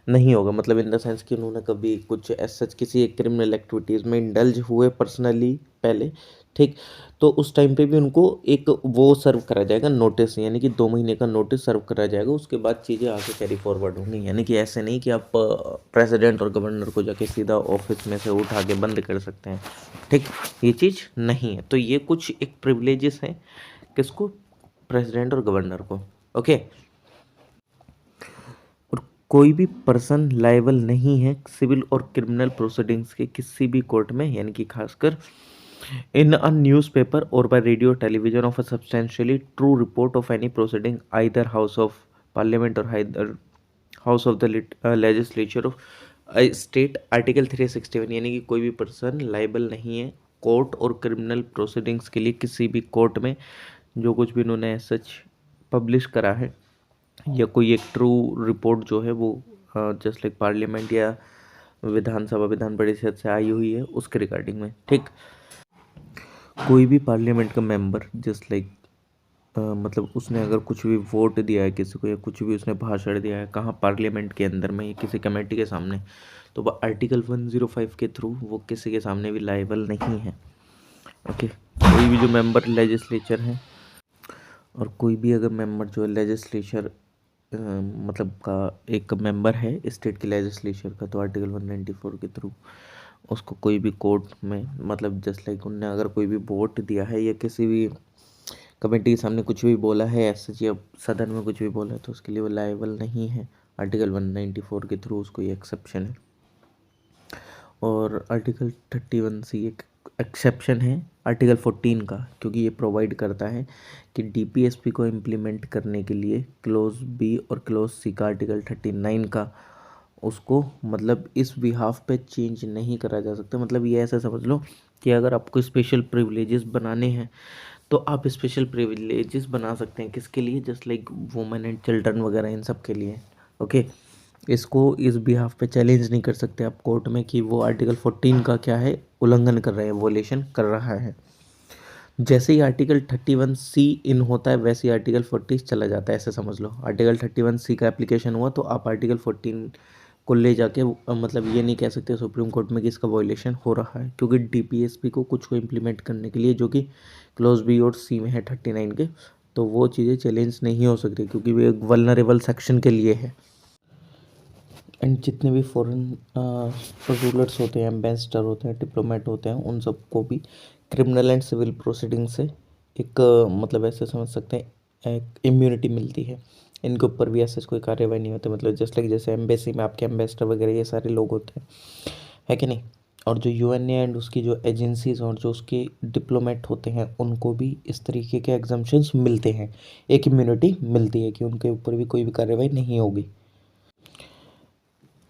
नहीं होगा, मतलब इन द सेंस कि उन्होंने कभी कुछ ऐसा सच किसी एक क्रिमिनल एक्टिविटीज़ में इंडल्ज हुए पर्सनली पहले, ठीक, तो उस टाइम पे भी उनको एक वो सर्व करा जाएगा नोटिस, यानी कि 2 महीने का नोटिस सर्व करा जाएगा। उसके बाद चीज़ें आगे कैरी फॉरवर्ड होंगी, यानी कि ऐसे नहीं कि आप प्रेसिडेंट और गवर्नर को जाके सीधा ऑफिस में से उठा के बंद कर सकते हैं, ठीक, ये चीज़ नहीं है। तो ये कुछ एक प्रिविलेजेस हैं किसको, प्रेसिडेंट और गवर्नर को, ओके। और कोई भी पर्सन लायबल नहीं है सिविल और क्रिमिनल प्रोसीडिंग्स के किसी भी कोर्ट में, यानी कि खासकर in a newspaper or by radio or television of a substantially true report of any proceeding either house of parliament or either house of the legislature of a state, article 361, यानी कि कोई भी person liable नहीं है court और criminal proceedings के लिए किसी भी कोर्ट में जो कुछ भी उन्होंने सच पब्लिश करा है या कोई एक ट्रू रिपोर्ट जो है वो जस्ट लाइक पार्लियामेंट या विधानसभा विधान परिषद से आई हुई है उसके रिगार्डिंग में, ठीक। कोई भी पार्लियामेंट का मेंबर जस्ट लाइक मतलब उसने अगर कुछ भी वोट दिया है किसी को या कुछ भी उसने भाषण दिया है कहाँ पार्लियामेंट के अंदर में या किसी कमेटी के सामने, तो वह आर्टिकल 105 के थ्रू वो किसी के सामने भी लायबल नहीं है, ओके। कोई भी जो मेंबर लेजिस्लेचर है और कोई भी अगर मेंबर जो है लेजिस्लेचर मतलब का एक मेंबर है स्टेट के लेजिस्लेचर का, तो आर्टिकल 194 के थ्रू उसको कोई भी कोर्ट में मतलब जस्ट लाइक उनने अगर कोई भी वोट दिया है या किसी भी कमेटी के सामने कुछ भी बोला है ऐसे या सदन में कुछ भी बोला है तो उसके लिए वो लायबल नहीं है। आर्टिकल 194 के थ्रू उसको ये एक्सेप्शन है। और आर्टिकल 31C एक एक्सेप्शन है आर्टिकल 14 का, क्योंकि ये प्रोवाइड करता है कि डीपीएसपी को इम्प्लीमेंट करने के लिए क्लोज बी और क्लोज सी का आर्टिकल 39 का उसको मतलब इस बिहाफ पे चेंज नहीं करा जा सकता। मतलब ये ऐसा समझ लो कि अगर आपको स्पेशल प्रिविलेजेस बनाने हैं तो आप स्पेशल प्रिविलेजेस बना सकते हैं किसके लिए, just like women and children वगैरह इन सब के लिए, ओके। इसको इस बिहाफ पे चैलेंज नहीं कर सकते आप कोर्ट में कि वो आर्टिकल 14 का क्या है उल्लंघन कर रहे हैं, वोलेशन कर रहा है। जैसे ही आर्टिकल 31C इन होता है वैसे ही आर्टिकल 40 चला जाता है, ऐसे समझ लो। आर्टिकल 31C का एप्लीकेशन हुआ तो आप आर्टिकल 14 को ले जाके मतलब ये नहीं कह सकते सुप्रीम कोर्ट में कि इसका वॉयलेशन हो रहा है, क्योंकि डीपीएसपी को कुछ को इम्प्लीमेंट करने के लिए जो कि क्लोज बी और सी में है 39 के, तो वो चीज़ें चैलेंज नहीं हो सकती क्योंकि वो एक वल्नरेबल सेक्शन के लिए है। एंड जितने भी फॉरेन रूलर्स होते हैं, एम्बेसडर होते हैं, डिप्लोमेट होते हैं, उन सबको भी क्रिमिनल एंड सिविल प्रोसीडिंग से एक मतलब ऐसे समझ सकते हैं एक इम्यूनिटी मिलती है। इनके ऊपर भी ऐसे कोई कार्रवाई नहीं होती, मतलब जस्ट लाइक जैसे एम्बेसी में आपके एम्बेसडर वगैरह ये सारे लोग होते हैं, है कि नहीं। और जो यूएनए एंड उसकी जो एजेंसीज और जो उसके डिप्लोमेट होते हैं उनको भी इस तरीके के एग्जम्पशंस मिलते हैं, एक इम्यूनिटी मिलती है कि उनके ऊपर भी कोई भी कार्रवाई नहीं होगी।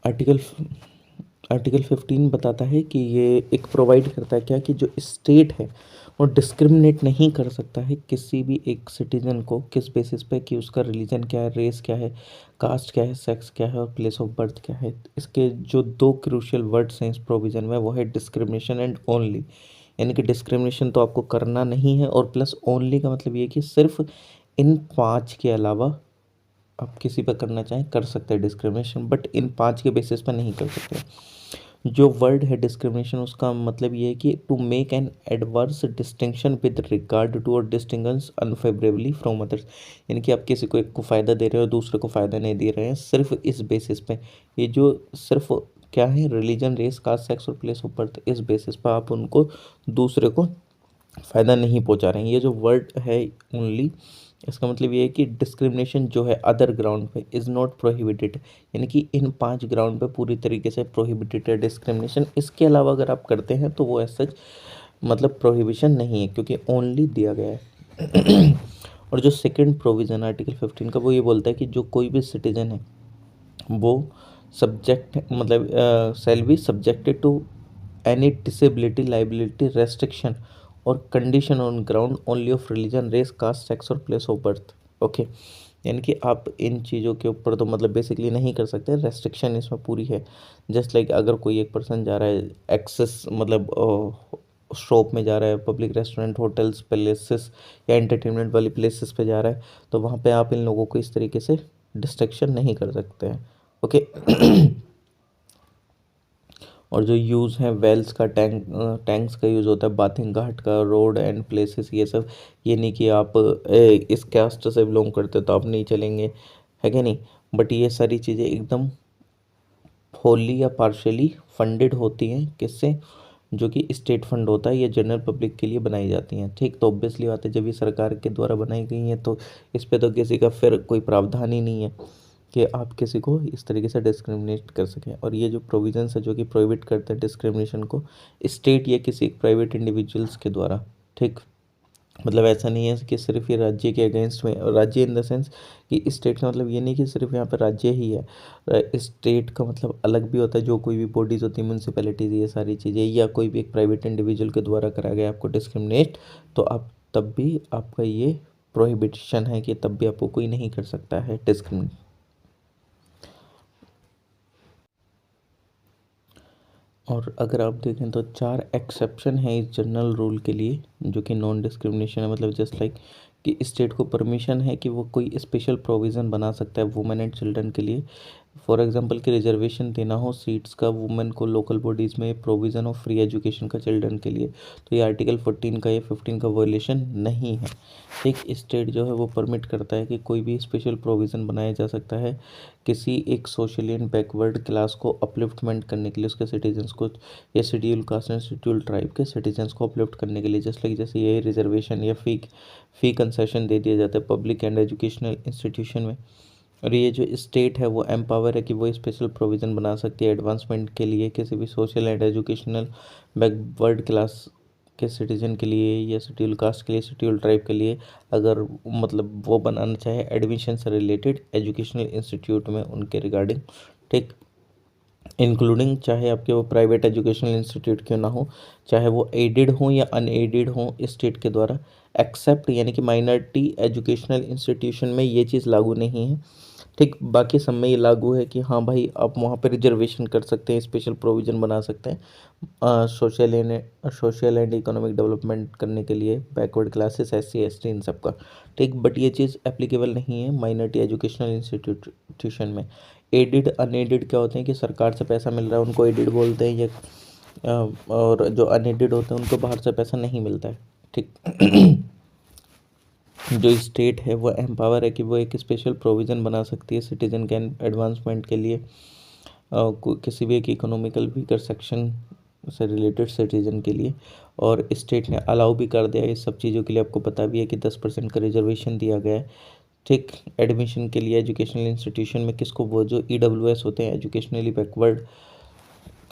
आर्टिकल आर्टिकल 15 बताता है कि ये एक प्रोवाइड करता है क्या कि जो स्टेट है वो डिस्क्रिमिनेट नहीं कर सकता है किसी भी एक सिटीजन को किस बेसिस पे कि उसका रिलीजन क्या है, रेस क्या है, कास्ट क्या है, सेक्स क्या है और प्लेस ऑफ बर्थ क्या है। इसके जो 2 क्रूशियल वर्ड्स हैं इस प्रोविज़न में वो है डिस्क्रिमिनेशन एंड ओनली, यानी कि डिस्क्रिमिनेशन तो आपको करना नहीं है और प्लस ओनली का मतलब ये कि सिर्फ इन 5 के अलावा आप किसी पर करना चाहें कर सकते हैं डिस्क्रिमिनेशन, बट इन 5 के बेसिस पर नहीं कर सकते। जो वर्ड है डिस्क्रिमिनेशन उसका मतलब ये है कि to make an adverse distinction with regard to और डिस्टिंगस अनफेवरेबली फ्रॉम अदर्स, यानी कि आप किसी को एक को फ़ायदा दे रहे हो दूसरे को फ़ायदा नहीं दे रहे हैं सिर्फ इस बेसिस पे। ये जो सिर्फ क्या है रिलीजन, रेस, कास्ट, सेक्स और प्लेस ऑफ बर्थ, इस बेसिस पर आप उनको दूसरे को फ़ायदा नहीं पहुंचा रहे हैं। ये जो वर्ड है ओनली इसका मतलब ये है कि डिस्क्रिमिनेशन जो है अदर ग्राउंड पे इज़ नॉट प्रोहिबिटेड, यानी कि इन 5 ग्राउंड पे पूरी तरीके से प्रोहिबिटेड है डिस्क्रिमिनेशन। इसके अलावा अगर आप करते हैं तो वो ऐसा मतलब प्रोहिबिशन नहीं है क्योंकि ओनली दिया गया है। और जो सेकंड प्रोविज़न आर्टिकल 15 का वो ये बोलता है कि जो कोई भी सिटीजन है वो सब्जेक्ट मतलब shall be subjected to any disability, liability, restriction और condition on ground only of religion, race, caste, sex और प्लेस ऑफ बर्थ, ओके। यानी कि आप इन चीज़ों के ऊपर तो मतलब बेसिकली नहीं कर सकते, रेस्ट्रिक्शन इसमें पूरी है। जस्ट लाइक अगर कोई एक पर्सन जा रहा है एक्सेस मतलब शॉप में जा रहा है, पब्लिक रेस्टोरेंट, होटल्स, पैलेसेस या एंटरटेनमेंट वाली प्लेसेस पे जा रहा है, तो वहाँ पे आप इन लोगों को इस तरीके से डिस्ट्रैक्शन नहीं कर सकते हैं। ओके। और जो यूज़ है वेल्स का, टैंक्स का यूज़ होता है, बाथिंग घाट का, रोड एंड प्लेसेस, ये सब। ये नहीं कि आप इस कास्ट से बिलोंग करते हो तो आप नहीं चलेंगे, है कि नहीं। बट ये सारी चीज़ें एकदम होली या पार्शियली फंडेड होती हैं, किससे, जो कि स्टेट फंड होता है, ये जनरल पब्लिक के लिए बनाई जाती हैं। ठीक, तो ऑब्वियसली बात है, जब ये सरकार के द्वारा बनाई गई हैं तो इस पे तो किसी का फिर कोई प्रावधान ही नहीं है कि आप किसी को इस तरीके से डिस्क्रिमिनेट कर सकें। और ये जो प्रोविजंस है जो कि प्रोहिबिट करते हैं डिस्क्रिमिनेशन को, स्टेट या किसी प्राइवेट इंडिविजुअल्स के द्वारा। ठीक, मतलब ऐसा नहीं है कि सिर्फ ये राज्य के अगेंस्ट में, और राज्य इन द सेंस कि स्टेट का मतलब ये नहीं कि सिर्फ यहाँ पर राज्य ही है। स्टेट का मतलब अलग भी होता है, जो कोई भी बॉडीज़ होती है, म्यूनसिपैलिटीज़, ये सारी चीज़ें, या कोई भी एक प्राइवेट इंडिविजुअल के द्वारा करा गया आपको डिस्क्रिमिनेट, तो आप तब भी आपका ये प्रोहिबिशन है कि तब भी आपको कोई नहीं कर सकता है डिस्क्रिमिनेट। और अगर आप देखें तो 4 एक्सेप्शन है इस जनरल रूल के लिए, जो कि नॉन डिस्क्रिमिनेशन है। मतलब जस्ट लाइक कि स्टेट को परमिशन है कि वो कोई स्पेशल प्रोविज़न बना सकता है वुमेन एंड चिल्ड्रन के लिए। फॉर एग्जांपल कि रिजर्वेशन देना हो सीट्स का वुमेन को लोकल बॉडीज़ में, प्रोविज़न ऑफ फ्री एजुकेशन का चिल्ड्रन के लिए, तो ये आर्टिकल 14 का या 15 का वायलेशन नहीं है। एक स्टेट जो है वो परमिट करता है कि कोई भी स्पेशल प्रोविज़न बनाया जा सकता है किसी एक सोशली एंड बैकवर्ड क्लास को अपलिफ्टमेंट करने के लिए, उसके सिटीजन्स को, या schedule caste and schedule tribe के सिटीजन्स को अपलिफ्ट करने के लिए। जस्ट लाइक जैसे ये रिजर्वेशन या फ़ी कंसेशन दे दिया जाता है पब्लिक एंड एजुकेशनल इंस्टीट्यूशन में। और ये जो स्टेट है वो एम्पावर है कि वो स्पेशल प्रोविज़न बना सकती है एडवांसमेंट के लिए किसी भी social and educational backward class के सिटीजन के लिए, या शेड्यूल कास्ट के लिए, शेड्यूल ट्राइब के लिए, अगर मतलब वो बनाना चाहे एडमिशन से रिलेटेड एजुकेशनल इंस्टीट्यूट में उनके रिगार्डिंग। ठीक, इंक्लूडिंग चाहे आपके वो प्राइवेट एजुकेशनल इंस्टीट्यूट क्यों ना हो, चाहे वो एडेड हो या अनएडेड हो स्टेट के द्वारा, एक्सेप्ट यानी कि माइनॉरिटी एजुकेशनल इंस्टीट्यूशन में ये चीज़ लागू नहीं है। ठीक, बाकी सब में ये लागू है कि हाँ भाई आप वहाँ पर रिजर्वेशन कर सकते हैं, स्पेशल प्रोविज़न बना सकते हैं सोशल एंड इकोनॉमिक डेवलपमेंट करने के लिए, बैकवर्ड क्लासेस, SC ST इन सब का। ठीक, बट ये चीज़ एप्लीकेबल नहीं है माइनॉरिटी एजुकेशनल इंस्टीट्यूशन में। एडेड अनएडेड क्या होते हैं कि सरकार से पैसा मिल रहा है उनको एडेड बोलते हैं, या और जो अनएडेड होते हैं उनको बाहर से पैसा नहीं मिलता है। ठीक। जो स्टेट है वो एम्पावर है कि वो एक स्पेशल प्रोविज़न बना सकती है सिटीजन के एडवांसमेंट के लिए, किसी भी एक इकोनॉमिकल वीकर सेक्शन से रिलेटेड सिटीजन के लिए। और स्टेट ने अलाउ भी कर दिया इस सब चीज़ों के लिए। आपको पता भी है कि 10% का रिजर्वेशन दिया गया है। ठीक, एडमिशन के लिए एजुकेशनल इंस्टीट्यूशन में किसको, वो जो EWS होते हैं, एजुकेशनली बैकवर्ड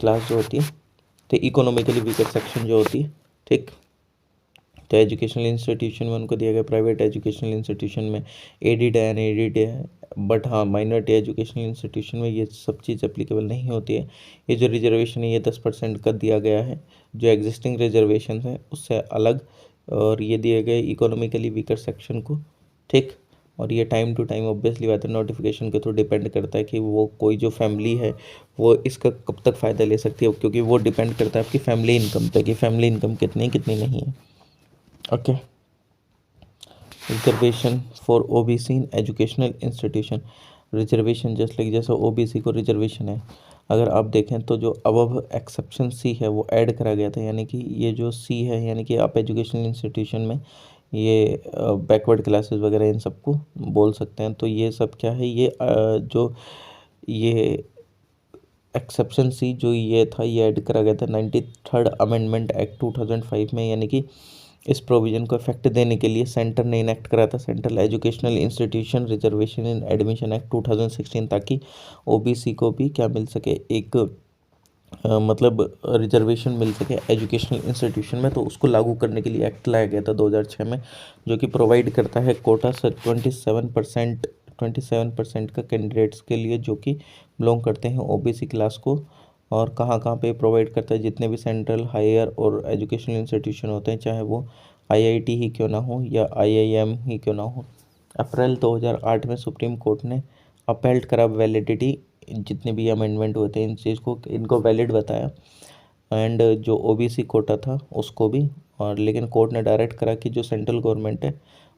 क्लास जो होती है, तो इकोनॉमिकली वीकर सेक्शन जो होती है। ठीक, तो एजुकेशनल इंस्टीट्यूशन में उनको दिया गया, प्राइवेट एजुकेशनल इंस्टीट्यूशन में एडेड है, अनएडेड है। बट हाँ, माइनॉरिटी एजुकेशनल इंस्टीट्यूशन में ये सब चीज़ एप्लीकेबल नहीं होती है। ये जो रिजर्वेशन है ये 10% का दिया गया है, जो एग्जिस्टिंग रिजर्वेशन है उससे अलग, और ये दिए गए इकोनॉमिकली वीकर सेक्शन को। ठीक, और ये टाइम टू टाइम ऑब्वियसली बात है नोटिफिकेशन के थ्रू डिपेंड करता है कि वो कोई जो फैमिली है वो इसका कब तक फ़ायदा ले सकती है, क्योंकि वो डिपेंड करता है आपकी फैमिली इनकम पे कि फैमिली इनकम कितनी कितनी नहीं है। Okay. Reservation for OBC in educational institution. Reservation just like जैसे OBC को रिजर्वेशन है, अगर आप देखें तो जो अब एक्सेप्शन C है वो ऐड करा गया था, यानी कि ये जो C है यानी कि आप एजुकेशनल इंस्टीट्यूशन में ये बैकवर्ड क्लासेस वगैरह इन सबको बोल सकते हैं। तो ये सब क्या है, ये जो ये एक्सेप्शन C जो ये था ये ऐड करा गया था 93rd अमेंडमेंट एक्ट 2005 में, यानी कि इस प्रोविज़न को इफेक्ट देने के लिए सेंटर ने इनेक्ट करा था सेंट्रल एजुकेशनल इंस्टीट्यूशन रिजर्वेशन इन एडमिशन एक्ट 2016, ताकि OBC को भी क्या मिल सके, एक मतलब रिजर्वेशन मिल सके एजुकेशनल इंस्टीट्यूशन में। तो उसको लागू करने के लिए एक्ट लाया गया था 2006 में, जो कि प्रोवाइड करता है कोटा से 27% का कैंडिडेट्स के लिए जो कि बिलोंग करते हैं OBC क्लास को। और कहाँ कहाँ पे प्रोवाइड करता है, जितने भी सेंट्रल हायर और एजुकेशनल इंस्टीट्यूशन होते हैं, चाहे वो IIT ही क्यों ना हो या IIM ही क्यों ना हो। अप्रैल 2008 में सुप्रीम कोर्ट ने अपहेल्ड करा वैलिडिटी, जितने भी अमेंडमेंट होते हैं इन चीज़ को, इनको वैलिड बताया। एंड जो ओबीसी कोटा था उसको भी। और लेकिन कोर्ट ने डायरेक्ट करा कि जो सेंट्रल गवर्नमेंट है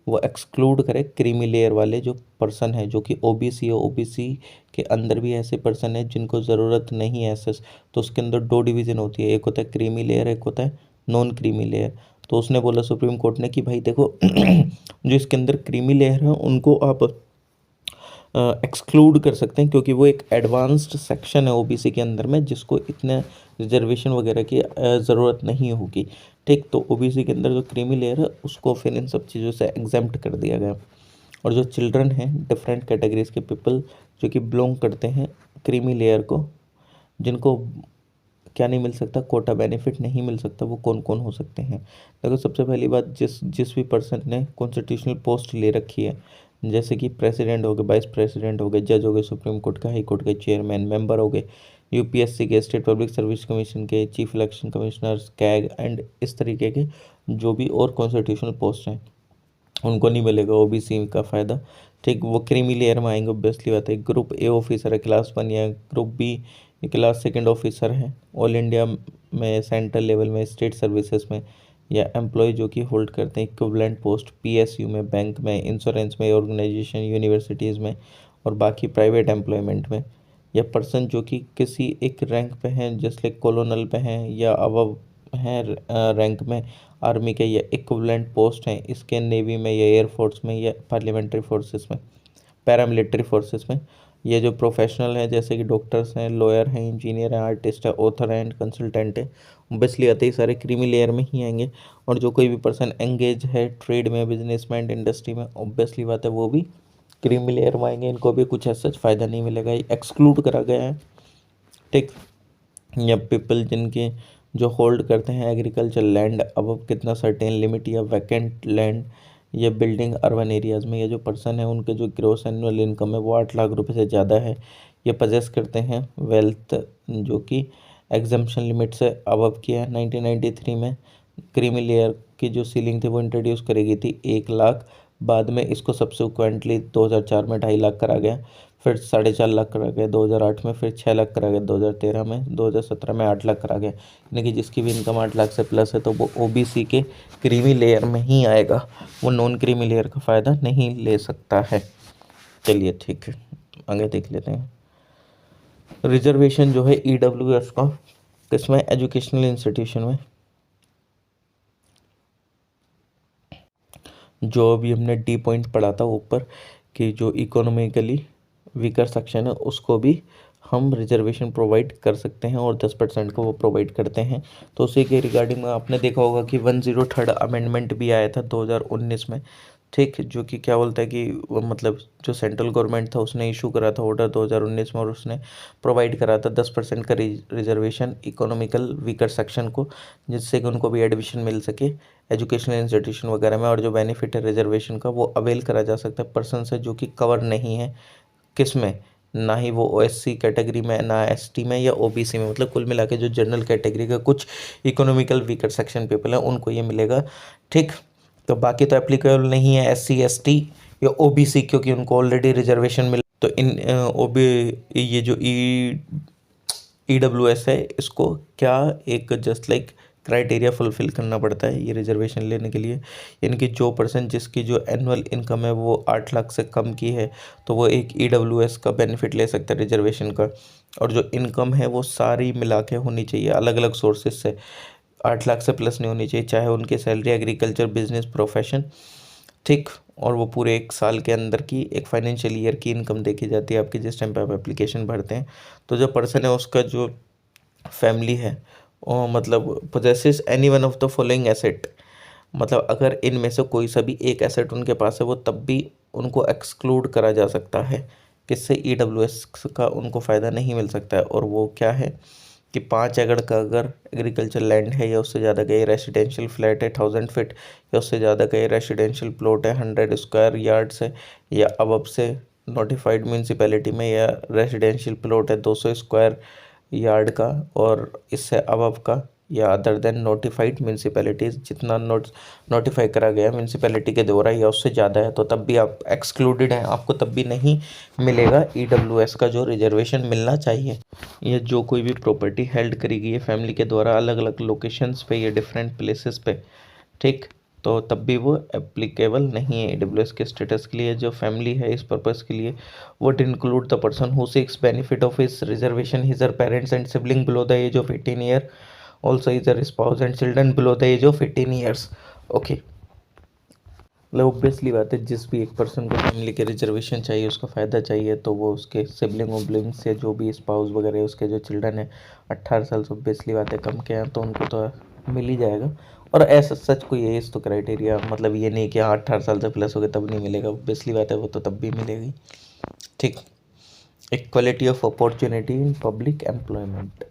वो एक्सक्लूड करे क्रीमी लेयर वाले जो पर्सन है जो कि ओबीसी है। ओबीसी के अंदर भी ऐसे पर्सन है जिनको ज़रूरत नहीं है एसेस। तो उसके अंदर दो डिवीज़न होती है, एक होता है क्रीमी लेयर, एक होता है नॉन क्रीमी लेयर। तो उसने बोला सुप्रीम कोर्ट ने कि भाई देखो जो इसके अंदर क्रीमी लेयर है उनको आप एक्सक्लूड कर सकते हैं, क्योंकि वो एक एडवांस्ड सेक्शन है ओबीसी के अंदर में जिसको इतने रिजर्वेशन वगैरह की ज़रूरत नहीं होगी। ठीक, तो ओबीसी के अंदर जो क्रीमी लेयर है उसको फिर इन सब चीज़ों से एग्जेम्प्ट कर दिया गया। और जो चिल्ड्रन हैं डिफरेंट कैटेगरीज के पीपल जो कि बिलोंग करते हैं क्रीमी लेयर को, जिनको क्या नहीं मिल सकता, कोटा बेनिफिट नहीं मिल सकता, वो कौन कौन हो सकते हैं। देखो सबसे पहली बात, जिस जिस भी पर्सन ने कॉन्स्टिट्यूशनल पोस्ट ले रखी है, जैसे कि प्रेसिडेंट हो गए, वाइस प्रेसिडेंट हो गए, जज हो गए सुप्रीम कोर्ट का, हाई कोर्ट के चेयरमैन, मेंबर हो गए यूपीएससी के, स्टेट पब्लिक सर्विस कमीशन के, chief election commissioner, CAG and इस तरीके के जो भी और कॉन्स्टिट्यूशनल पोस्ट हैं उनको नहीं मिलेगा ओबीसी का फ़ायदा। ठीक, वो क्रीमी लेयर में आएंगे, ऑब्वियसली बात है। ग्रुप ए ऑफिसर है क्लास 1, या ग्रुप बी क्लास 2 ऑफिसर है ऑल इंडिया में, सेंट्रल लेवल में, स्टेट सर्विसेज में, या एम्प्लॉय जो कि होल्ड करते हैं इक्विवेलेंट पोस्ट पीएसयू में, बैंक में, इंश्योरेंस में, ऑर्गेनाइजेशन, यूनिवर्सिटीज़ में और बाकी प्राइवेट एम्प्लॉयमेंट में, या पर्सन जो कि किसी एक रैंक पे हैं जैसे कॉलोनल पे हैं या अबव हैं रैंक में, आर्मी के या इक्विवेलेंट पोस्ट हैं इसके, नेवी में या एयरफोर्स में या पार्लियामेंट्री फोर्सेस में, पैरामिलिट्री फोर्सेस में। ये जो प्रोफेशनल हैं जैसे कि डॉक्टर्स हैं, लॉयर हैं, इंजीनियर हैं, आर्टिस्ट है, ऑथर हैं, कंसल्टेंट है, ऑब्वियसली आते ही सारे क्रीमी लेयर में ही आएंगे। और जो कोई भी पर्सन एंगेज है ट्रेड में, बिजनेस में, इंडस्ट्री में, ऑब्वियसली बात है वो भी क्रीमी लेयर में आएंगे। इनको भी कुछ ऐसा फ़ायदा नहीं मिलेगा, ये एक्सक्लूड करा गया है। ठीक, या पीपल जिनके जो होल्ड करते हैं एग्रीकल्चर लैंड अब कितना सर्टेन लिमिट, या वैकेंट लैंड, या बिल्डिंग अर्बन एरियाज़ में, ये जो पर्सन है उनके जो ग्रोस एनुअल इनकम है वो 8 लाख रुपए से ज़्यादा है, ये पजेस करते हैं वेल्थ जो कि एग्जम्पशन लिमिट से अबव की है। 1993 में क्रीमी लेयर की जो सीलिंग थी वो इंट्रोड्यूस करी गई थी 1 लाख, बाद में इसको सब्सिक्वेंटली 2004 में 2.5 लाख करा गया, फिर 4.5 लाख करा गया 2008 में, फिर 6 लाख करा गया 2013 में, 2017 में 8 लाख करा गया। यानी कि जिसकी भी इनकम 8 लाख से प्लस है तो वो ओबीसी के क्रीमी लेयर में ही आएगा, वो नॉन क्रीमी लेयर का फ़ायदा नहीं ले सकता है। चलिए ठीक है, आगे देख लेते हैं। रिजर्वेशन जो है ईडब्ल्यूएस का किसमें, एजुकेशनल इंस्टीट्यूशन में। जो अभी हमने डी पॉइंट पढ़ा था ऊपर कि जो इकोनॉमिकली वीकर सेक्शन है उसको भी हम रिजर्वेशन प्रोवाइड कर सकते हैं और 10% को वो प्रोवाइड करते हैं। तो उसी के रिगार्डिंग में आपने देखा होगा कि 103 अमेंडमेंट भी आया था 2019 में। ठीक, जो कि क्या बोलता है कि वो मतलब जो सेंट्रल गवर्नमेंट था उसने इशू करा था ऑर्डर 2019 में, और उसने प्रोवाइड करा था 10% का रिजर्वेशन इकोनॉमिकल वीकर सेक्शन को, जिससे कि उनको भी एडमिशन मिल सके एजुकेशनल इंस्टीट्यूशन वगैरह में। और जो बेनिफिट है रिजर्वेशन का वो अवेल करा जा सकता है पर्सन से जो कि कवर नहीं है किस में, ना ही वो ओएससी कैटेगरी में, ना एसटी में या ओबीसी में, मतलब कुल मिला के जो जनरल कैटेगरी का कुछ इकोनॉमिकल वीकर सेक्शन पीपल है उनको ये मिलेगा। ठीक, तो बाकी तो एप्लीकेबल नहीं है एससी एसटी या ओबीसी, क्योंकि उनको ऑलरेडी रिजर्वेशन मिल। तो इन ओबी ये जो ईडब्ल्यूएस है इसको क्या एक जस्ट लाइक क्राइटेरिया फुलफिल करना पड़ता है ये रिजर्वेशन लेने के लिए। यानी कि जो पर्सन जिसकी जो एनुअल इनकम है वो 8 लाख से कम की है तो वो एक ईडब्ल्यूएस का बेनिफिट ले सकता है रिजर्वेशन का। और जो इनकम है वो सारी मिला के होनी चाहिए अलग अलग सोर्सेज से, 8 लाख से प्लस नहीं होनी चाहिए, चाहे उनकी सैलरी एग्रीकल्चर बिजनेस प्रोफेशन। ठीक, और वो पूरे 1 साल के अंदर की एक फाइनेंशियल ईयर की इनकम देखी जाती है आपकी जिस टाइम पे आप एप्लीकेशन भरते हैं। तो जो पर्सन है उसका जो फैमिली है मतलब possesses any one of the following asset, मतलब अगर इनमें से कोई सा भी एक एसेट उनके पास है वो तब भी उनको एक्सक्लूड करा जा सकता है, किससे, ईडब्ल्यूएस का उनको फ़ायदा नहीं मिल सकता है। और वो क्या है कि 5 एकड़ का अगर एग्रीकल्चर लैंड है या उससे ज़्यादा का, ये रेसिडेंशियल फ्लैट है 1000 फीट या उससे ज़्यादा का, ये रेसिडेंशियल प्लॉट है 100 स्क्वायर यार्ड्स है या अब से नोटिफाइड म्यूनसिपैलिटी में, या रेसिडेंशियल प्लॉट है 200 स्क्वायर यार्ड का और इससे अबव का, या अदर देन नोटिफाइड म्यूनसिपैलिटीज़, जितना नोटिफाई करा गया म्यूनसिपैलिटी के द्वारा या उससे ज़्यादा है तो तब भी आप एक्सक्लूडेड हैं, आपको तब भी नहीं मिलेगा ईडब्ल्यूएस का जो रिजर्वेशन मिलना चाहिए। ये जो कोई भी प्रॉपर्टी हेल्ड करी गई है फैमिली के द्वारा अलग अलग लोकेशंस पे या डिफरेंट प्लेसेस पे, ठीक, तो तब भी वो एप्लीकेबल नहीं है ईडब्ल्यूएस के स्टेटस के लिए। जो फैमिली है इस पर्पस के लिए would include the person who seeks benefit of his reservation, his her parents and sibling below the age of 18 year, also his her spouse and children below the age of 18 years. Okay, मतलब obviously बात है जिस भी एक person को family के reservation चाहिए, उसका फ़ायदा चाहिए, तो वो उसके सिबलिंग उबलिंग्स या जो भी स्पाउस वगैरह उसके जो चिल्ड्रन है 18 साल से, ऑब्वियसली बात है कम के हैं तो उनको तो मिल ही जाएगा। और ऐसा सच कोई एज तो क्राइटेरिया मतलब ये नहीं कि हाँ 18 साल से प्लस हो गए तब नहीं मिलेगा, ऑब्वियसली बात है वो तो तब भी मिलेगी। ठीक, equality of opportunity in public employment.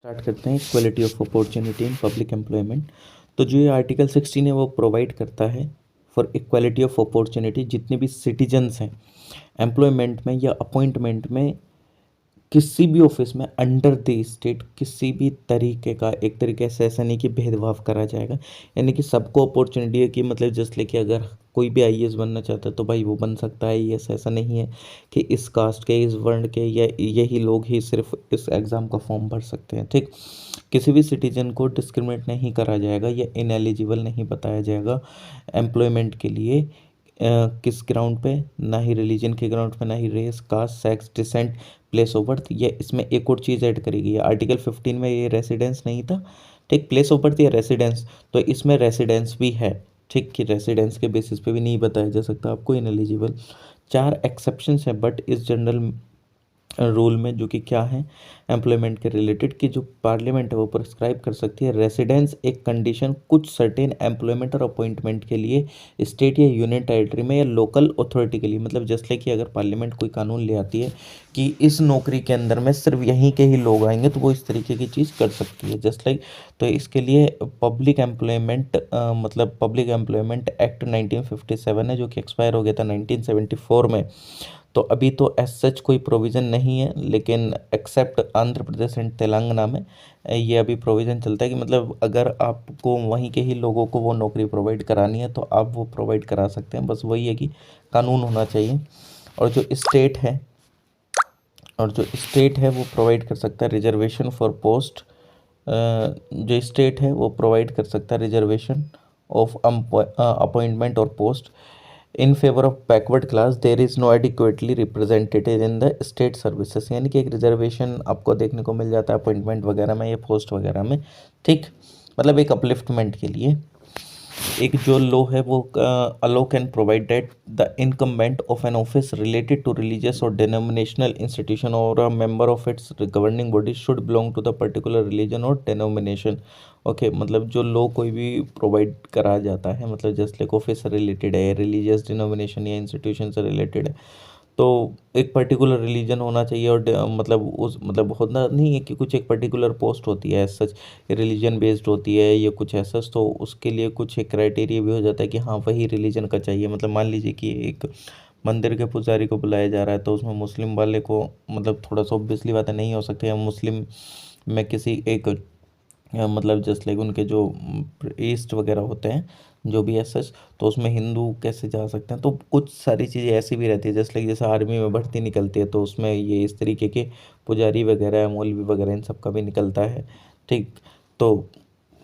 Start करते हैं equality of opportunity in public employment. तो जो ये आर्टिकल 16 है वो प्रोवाइड करता है फॉर इक्वलिटी ऑफ अपॉर्चुनिटी, जितने भी सिटीजन्स हैं एम्प्लॉयमेंट में या अपॉइंटमेंट में किसी भी ऑफिस में अंडर द स्टेट किसी भी तरीके का, एक तरीके से ऐसा नहीं कि भेदभाव करा जाएगा, यानी कि सबको अपॉर्चुनिटी है कि मतलब जस्ट लेके अगर कोई भी आईएएस बनना चाहता है तो भाई वो बन सकता है आईएएस। ऐसा नहीं है कि इस कास्ट के, इस वर्ण के या यही लोग ही सिर्फ इस एग्ज़ाम का फॉर्म भर सकते हैं। ठीक, किसी भी सिटीजन को डिस्क्रिमिनेट नहीं करा जाएगा या इनएलिजिबल नहीं बताया जाएगा एम्प्लॉयमेंट के लिए। किस ग्राउंड पे, ना ही रिलीजन के ग्राउंड पे, ना ही race, caste, sex, descent, place of birth. ये इसमें एक और चीज़ ऐड करी गई है आर्टिकल 15 में, ये रेसिडेंस नहीं था, ठीक, प्लेस ऑफ बर्थ या रेसिडेंस, तो इसमें रेसिडेंस भी है, ठीक, कि रेसिडेंस के बेसिस पे भी नहीं बताया जा सकता आपको इनएलिजिबल। 4 एक्सेप्शंस है बट इस जनरल रूल में, जो कि क्या है एम्प्लॉयमेंट के रिलेटेड, कि जो पार्लियामेंट है वो प्रिस्क्राइब कर सकती है रेसिडेंस एक कंडीशन कुछ सर्टेन एम्प्लॉयमेंट और अपॉइंटमेंट के लिए स्टेट या यूनियन टेरिटरी में या लोकल अथॉरिटी के लिए। मतलब जस्ट लाइक कि अगर पार्लियामेंट कोई कानून ले आती है कि इस नौकरी के अंदर में सिर्फ यहीं के ही लोग आएंगे तो वो इस तरीके की चीज़ कर सकती है जस्ट लाइक। तो इसके लिए पब्लिक एम्प्लॉयमेंट मतलब पब्लिक एम्प्लॉयमेंट एक्ट 1957 है जो कि एक्सपायर हो गया था 1974 में। तो अभी तो एज सच कोई प्रोविज़न नहीं है, लेकिन एक्सेप्ट आंध्र प्रदेश एंड तेलंगाना में ये अभी प्रोविज़न चलता है कि मतलब अगर आपको वहीं के ही लोगों को वो नौकरी प्रोवाइड करानी है तो आप वो प्रोवाइड करा सकते हैं, बस वही है कि कानून होना चाहिए। और जो स्टेट है वो प्रोवाइड कर सकता है रिजर्वेशन फॉर पोस्ट, जो स्टेट है वो प्रोवाइड कर सकता है रिजर्वेशन ऑफ अपॉइंटमेंट और post in favour of backward class there is no adequately represented in the state services. यानी कि एक रिजर्वेशन आपको देखने को मिल जाता है अपॉइंटमेंट वगैरह में या पोस्ट वगैरह में, ठीक, मतलब एक अपलिफ्टमेंट के लिए। एक जो लॉ है वो allow can provide that the incumbent of an office related to religious और डिनोमिनेशनल इंस्टीट्यूशन और a member of its governing body should belong to the particular religion और डिनोमिनेशन। ओके, मतलब जो लॉ कोई भी प्रोवाइड करा जाता है, मतलब जस्ट लाइक ऑफिस से रिलेटेड है, रिलीजियस डिनोमिनेशन या इंस्टीट्यूशन से रिलेटेड है, तो एक पर्टिकुलर रिलीजन होना चाहिए और मतलब उस मतलब होना नहीं है कि कुछ एक पर्टिकुलर पोस्ट होती है सच रिलीजन बेस्ड होती है या कुछ ऐसा, तो उसके लिए कुछ एक क्राइटेरिया भी हो जाता है कि हाँ वही रिलीजन का चाहिए। मतलब मान लीजिए कि एक मंदिर के पुजारी को बुलाया जा रहा है तो उसमें मुस्लिम वाले को मतलब थोड़ा सा ऑब्वियसली बात है नहीं हो सकती है मुस्लिम में किसी एक मतलब जस्ट लाइक उनके जो ईस्ट वगैरह होते हैं जो भी है सच, तो उसमें हिंदू कैसे जा सकते हैं। तो कुछ सारी चीज़ें ऐसी भी रहती है जस्ट लाइक जैसे आर्मी में भर्ती निकलती है तो उसमें ये इस तरीके के पुजारी वगैरह मौलवी वगैरह इन सब का भी निकलता है, ठीक, तो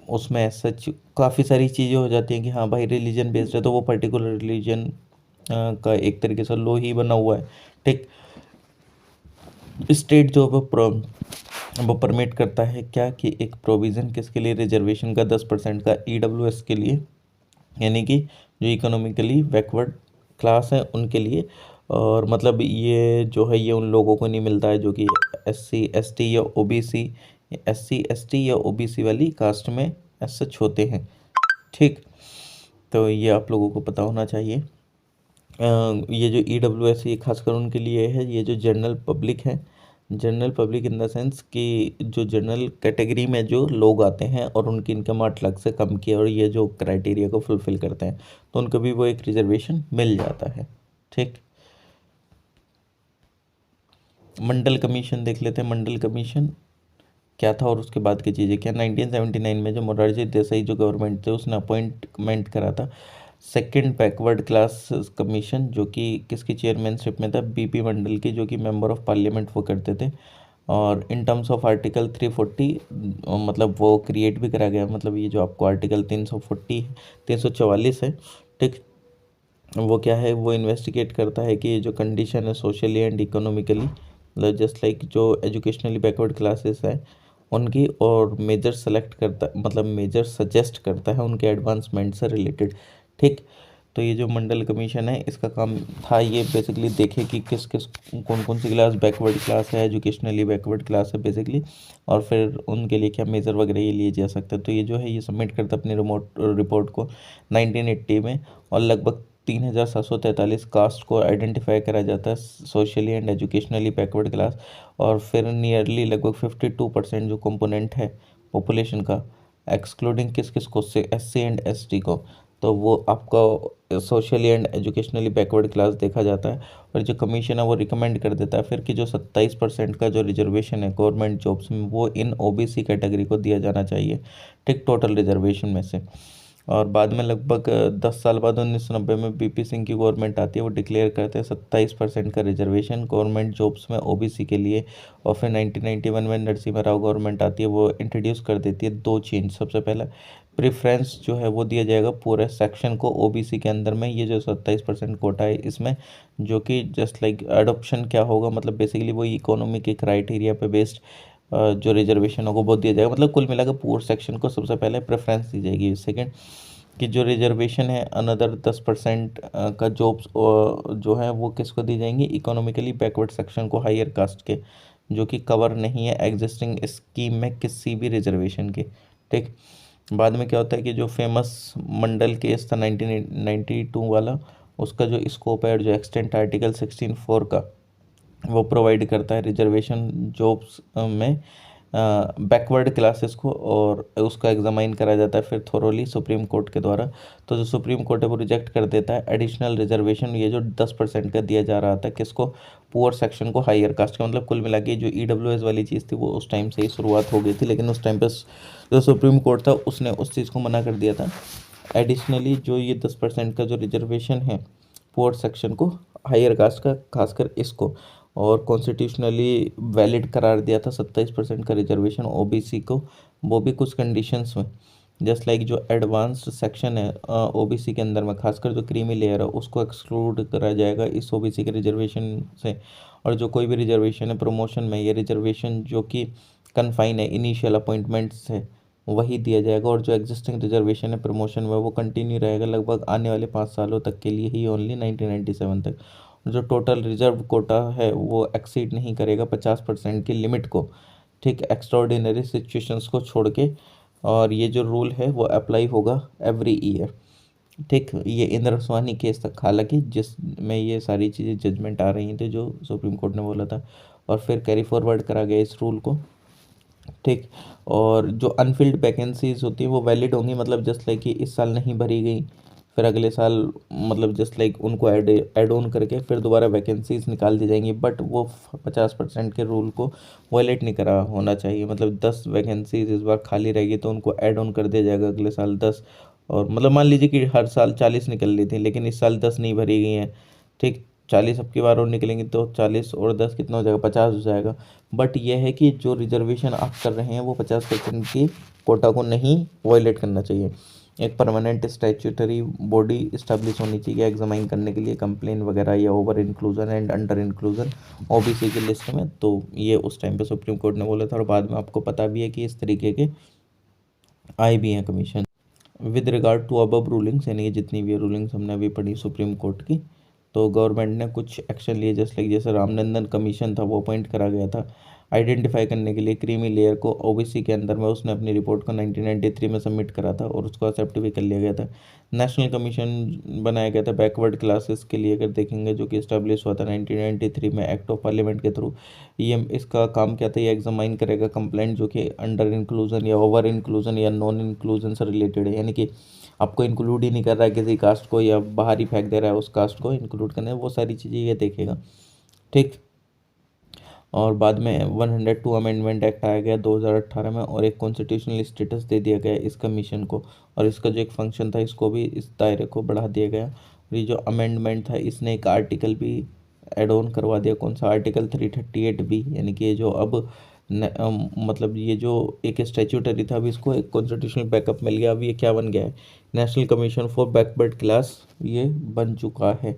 उसमें सच काफ़ी सारी चीज़ें हो जाती हैं कि हाँ भाई रिलीजन बेस्ड है तो वो पर्टिकुलर रिलीजन का एक तरीके से लो ही बना हुआ है, ठीक। स्टेट जो वो परमिट करता है क्या कि एक प्रोविज़न किसके लिए, रिजर्वेशन का 10% का ईडब्ल्यूएस के लिए, यानी कि जो इकोनॉमिकली बैकवर्ड क्लास है उनके लिए। और मतलब ये जो है ये उन लोगों को नहीं मिलता है जो कि एससी एसटी या ओबीसी, एससी एसटी या ओबीसी वाली कास्ट में एज सच होते हैं, ठीक। तो ये आप लोगों को पता होना चाहिए। ये जो ईडब्ल्यूएस ये खासकर उनके लिए है, ये जो जनरल पब्लिक है, general public in the sense कि जो जनरल कैटेगरी में जो लोग आते हैं और उनकी इनकम 8 लाख से कम की है और ये जो क्राइटेरिया को फुलफिल करते हैं तो उनको भी वो एक रिजर्वेशन मिल जाता है, ठीक। मंडल कमीशन देख लेते हैं। मंडल कमीशन क्या था और उसके बाद की चीज़ें क्या। 1979 में जो मोरारजी देसाई जो गवर्नमेंट थे उसने अपॉइंटमेंट करा था सेकंड बैकवर्ड क्लास कमीशन, जो कि किसकी चेयरमैनशिप में था, बीपी मंडल की, जो कि मेंबर ऑफ पार्लियामेंट वो करते थे। और इन टर्म्स ऑफ आर्टिकल 340 मतलब वो क्रिएट भी करा गया, मतलब ये जो आपको आर्टिकल 340 344 है, ठीक, वो क्या है, वो इन्वेस्टिगेट करता है कि ये जो कंडीशन है सोशली एंड इकोनॉमिकली, मतलब जस्ट लाइक जो एजुकेशनली बैकवर्ड क्लासेस हैं उनकी, और मेजर सेलेक्ट करता, मतलब मेजर सजेस्ट करता है उनके एडवांसमेंट से रिलेटेड, ठीक। तो ये जो मंडल कमीशन है इसका काम था ये बेसिकली देखे कि किस किस कौन कौन सी क्लास बैकवर्ड क्लास है, एजुकेशनली बैकवर्ड क्लास है बेसिकली, और फिर उनके लिए क्या मेजर वगैरह ये लिए जा सकता है। तो ये जो है ये सबमिट करता है अपनी रिपोर्ट को 1980 में, और लगभग 3743 कास्ट को आइडेंटिफाई करा जाता है socially and educationally backward class. और फिर नियरली लगभग 52% जो कंपोनेंट है पॉपुलेशन का, एक्सक्लूडिंग किस किस को, से SC एंड ST को, तो वो आपका socially and educationally backward class देखा जाता है। और जो कमीशन है वो रिकमेंड कर देता है फिर कि जो 27% का जो रिजर्वेशन है गवर्नमेंट जॉब्स में वो इन OBC कैटेगरी को दिया जाना चाहिए, ठीक, टोटल रिजर्वेशन में से। और बाद में लगभग 10 साल बाद 1990 में BP सिंह की गवर्नमेंट आती है, वो डिक्लेयर करते हैं 27% का रिजर्वेशन गवर्नमेंट जॉब्स में OBC के लिए। और फिर 1991 में नरसिम्हा राव गवर्नमेंट आती है, वो इंट्रोड्यूस कर देती है दो चेंज। सबसे पहला प्रेफरेंस जो है वो दिया जाएगा पूरे सेक्शन को OBC के अंदर में, ये जो 27% कोटा है इसमें, जो कि जस्ट लाइक अडोप्शन क्या होगा, मतलब बेसिकली वो इकोनॉमी के क्राइटेरिया पे बेस्ड जो रिजर्वेशन होगा वो दिया जाएगा, मतलब कुल मिलाकर पूरे सेक्शन को सबसे पहले प्रेफरेंस दी जाएगी। सेकंड कि जो रिजर्वेशन है अनदर 10% का जॉब्स जो है वो किसको दी जाएंगी, इकोनॉमिकली बैकवर्ड सेक्शन को, हायर कास्ट के, जो कि कवर नहीं है एग्जिस्टिंग स्कीम में किसी भी रिजर्वेशन के, ठीक। बाद में क्या होता है कि जो फेमस मंडल केस था 1992 वाला, उसका जो स्कोप है और जो एक्सटेंट आर्टिकल 16(4) का वो प्रोवाइड करता है रिजर्वेशन जॉब्स में बैकवर्ड क्लासेस को, और उसका एग्जामाइन करा जाता है फिर थोरोली सुप्रीम कोर्ट के द्वारा। तो जो सुप्रीम कोर्ट है वो रिजेक्ट कर देता है एडिशनल रिजर्वेशन, ये जो 10% का दिया जा रहा था किसको, पुअर सेक्शन को, हायर कास्ट का। मतलब कुल मिला के जो EWS वाली चीज़ थी वो उस टाइम से ही शुरुआत हो गई थी, लेकिन उस टाइम पर जो सुप्रीम कोर्ट था उसने उस चीज़ को मना कर दिया था। एडिशनली जो ये 10% का जो रिजर्वेशन है पुअर सेक्शन को, हायर कास्ट का खासकर इसको, और कॉन्स्टिट्यूशनली वैलिड करार दिया था 27% का रिजर्वेशन OBC को, वो भी कुछ कंडीशंस में। जस्ट लाइक जो एडवांस्ड सेक्शन है OBC के अंदर में, खासकर जो क्रीमी लेयर है उसको एक्सक्लूड करा जाएगा इस OBC के रिजर्वेशन से। और जो कोई भी रिजर्वेशन है प्रमोशन में, ये रिजर्वेशन जो कि कन्फाइन है इनिशियल अपॉइंटमेंट से, वही दिया जाएगा। और जो एग्जिस्टिंग रिजर्वेशन है प्रमोशन में वो कंटिन्यू रहेगा लगभग आने वाले 5 सालों तक के लिए ही, ओनली 1997 तक। जो टोटल रिजर्व कोटा है वो एक्सीड नहीं करेगा 50% की लिमिट को, ठीक, एक्स्ट्राऑर्डिनरी सिचुएशंस को छोड़ के। और ये जो रूल है वो अप्लाई होगा एवरी ईयर, ठीक। ये इंदिरा स्वानी केस तक, हालांकि जिसमें ये सारी चीज़ें जजमेंट आ रही थी जो सुप्रीम कोर्ट ने बोला था, और फिर कैरी फॉरवर्ड करा गया इस रूल को, ठीक। और जो अनफिल्ड वैकेंसीज होती हैं वो वैलिड होंगी, मतलब जस्ट लाइक कि इस साल नहीं भरी गई फिर अगले साल, मतलब जस्ट लाइक उनको ऐड ऑन करके फिर दोबारा वैकेंसीज निकाल दी जाएंगी, बट वो 50% के रूल को वायलेट नहीं करा होना चाहिए। मतलब 10 वैकेंसीज इस बार खाली रहेगी तो उनको ऐड ऑन कर दिया जाएगा अगले साल 10। और मतलब मान लीजिए कि हर साल 40 निकल रही थी लेकिन इस साल 10 नहीं भरी गई हैं, ठीक, 40 अब की बार और निकलेंगी तो 40 और 10 कितना हो जाएगा, 50 हो जाएगा। बट यह है कि जो रिजर्वेशन आप कर रहे हैं वो 50% की कोटा को नहीं वायलेट करना चाहिए। एक परमानेंट स्टैट्यूटरी बॉडी इस्टेब्लिश होनी चाहिए एग्जामाइन करने के लिए कंप्लेन वगैरह या over inclusion and under inclusion OBC की लिस्ट में। तो ये उस टाइम पे सुप्रीम कोर्ट ने बोला था, और बाद में आपको पता भी है कि इस तरीके के आए भी हैं commission. With regard to above rulings, यानी कि जितनी भी रूलिंग्स हमने अभी पढ़ी सुप्रीम कोर्ट की, तो गवर्नमेंट ने कुछ एक्शन लिए, जस्ट लाइक जैसे रामनंदन कमीशन था वो अपॉइंट करा गया था आइडेंटिफाई करने के लिए क्रीमी लेयर को OBC के अंदर में। उसने अपनी रिपोर्ट को 1993 में सबमिट करा था और उसको एक्सेप्ट भी कर लिया गया था। नेशनल कमीशन बनाया गया था बैकवर्ड क्लासेस के लिए, अगर देखेंगे, जो कि इस्टेब्लिश हुआ था 1993 में एक्ट ऑफ पार्लियामेंट के थ्रू। ये इसका काम क्या था, ये एग्जामाइन करेगा कंप्लेंट जो कि अंडर इंक्लूजन या ओवर इंक्लूजन या नॉन इंक्लूजन से रिलेटेड है, यानी कि आपको इंक्लूड ही नहीं कर रहा है किसी कास्ट को या बाहर ही फेंक दे रहा है उस कास्ट को इंक्लूड करने, वो सारी चीज़ें ये देखेगा, ठीक। और बाद में 102 अमेंडमेंट एक्ट आया गया 2018 में, और एक कॉन्स्टिट्यूशनल स्टेटस दे दिया गया इस कमीशन को, और इसका जो एक फंक्शन था इसको भी, इस दायरे को बढ़ा दिया गया। और ये जो अमेंडमेंट था इसने एक आर्टिकल भी एड ऑन करवा दिया, कौन सा आर्टिकल 338 बी, यानी कि ये जो अब मतलब ये जो एक स्टैट्यूटरी था, अभी इसको एक कॉन्स्टिट्यूशनल बैकअप मिल गया। अभी ये क्या बन गया है, national commission for backward class ये बन चुका है।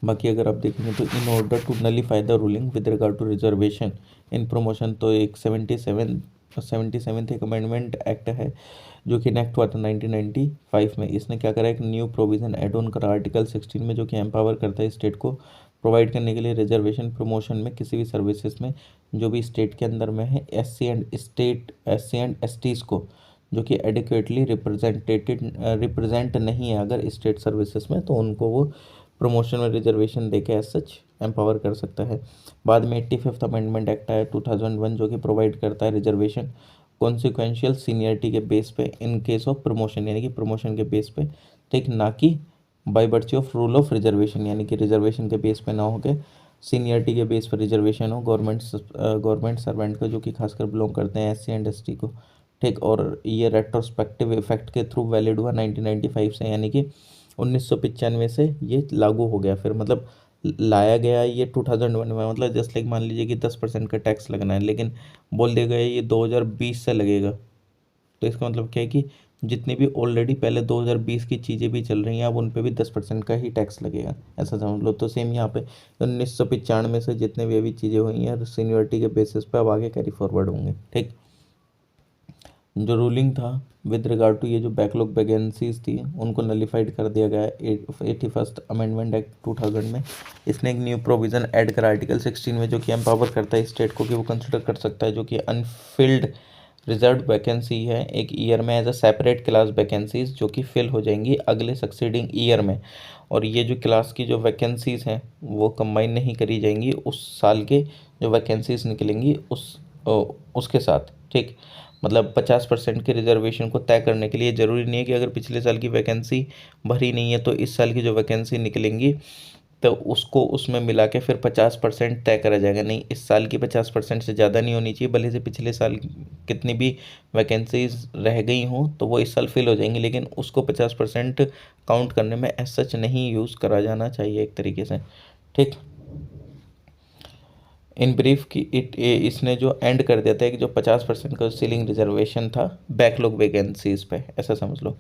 बाकी अगर आप देखेंगे तो in order to nullify the ruling with regard to reservation in promotion, तो एक 77th एक अमेंडमेंट एक्ट है जो कि इनेक्ट हुआ था 1995 में। इसने क्या करा, एक न्यू प्रोविज़न एड ऑन करा आर्टिकल 16 में, जो कि एम्पावर करता है स्टेट को प्रोवाइड करने के लिए रिजर्वेशन प्रमोशन में किसी भी सर्विसेज में जो भी स्टेट के अंदर में है, S C and S Ts को, जो कि एडिक्वेटली रिप्रेजेंट नहीं है अगर स्टेट सर्विसेज में, तो उनको वो प्रमोशन में रिजर्वेशन देके एज सच एम्पावर कर सकता है। बाद में 85th अमेंडमेंट एक्ट आया 2001, जो कि प्रोवाइड करता है रिजर्वेशन कॉन्सिक्वेंशियल सीनियरिटी के बेस पे इन केस ऑफ प्रमोशन, यानी कि प्रमोशन के बेस पे, ठीक, ना कि by virtue of rule of reservation, यानी कि रिजर्वेशन के बेस पे ना हो के सीनियरिटी के बेस पर रिजर्वेशन हो गवर्नमेंट सर्वेंट को, जो कि खासकर बिलोंग करते हैं S C and S T को, ठीक। और ये रेट्रोस्पेक्टिव इफेक्ट के थ्रू वैलिड हुआ 1995 से, यानी कि 1995 से ये लागू हो गया। फिर मतलब लाया गया ये 2001 में, मतलब जस्ट लाइक मान लीजिए कि 10% का टैक्स लगना है, लेकिन बोल दिया गया ये 2020 से लगेगा। तो इसका मतलब क्या है कि जितनी भी ऑलरेडी पहले 2020 की चीज़ें भी चल रही हैं, अब उन पे भी 10% का ही टैक्स लगेगा, ऐसा समझ लो। तो सेम यहाँ पे 1995 से जितने भी अभी चीज़ें हुई हैं सीनियरिटी के बेसिस पे अब आगे कैरी फॉरवर्ड होंगे, ठीक। जो रूलिंग था विद रिगार्ड टू ये जो बैकलॉग वैकेंसीज थी उनको नलिफाइड कर दिया गया है 81st अमेंडमेंट एक्ट 2000 में। इसने एक न्यू प्रोविज़न ऐड करा आर्टिकल 16 में, जो कि एम्पावर करता है स्टेट को कि वो कंसिडर कर सकता है जो कि अनफिल्ड रिजर्व वैकेंसी है एक ईयर में as a separate class vacancies, जो कि फिल हो जाएंगी अगले सक्सीडिंग ईयर में। और ये जो क्लास की जो वैकेंसीज हैं वो कंबाइन नहीं करी जाएंगी उस साल के जो वैकेंसीज निकलेंगी उसके साथ, ठीक। मतलब 50% के रिजर्वेशन को तय करने के लिए ज़रूरी नहीं है कि अगर पिछले साल की वैकेंसी भरी नहीं है तो इस साल की जो वैकेंसी निकलेंगी तो उसको उसमें मिला के फिर 50% तय करा जाएगा। नहीं, इस साल की 50% से ज़्यादा नहीं होनी चाहिए, भले से पिछले साल कितनी भी वैकेंसीज रह गई हों तो वो इस साल फिल हो जाएंगी, लेकिन उसको 50% काउंट करने में एज सच नहीं यूज़ करा जाना चाहिए एक तरीके से, ठीक। इन ब्रीफ की इसने जो एंड कर दिया था कि जो 50% का सीलिंग रिजर्वेशन था बैकलॉग वैकेंसीज पे, ऐसा समझ लो।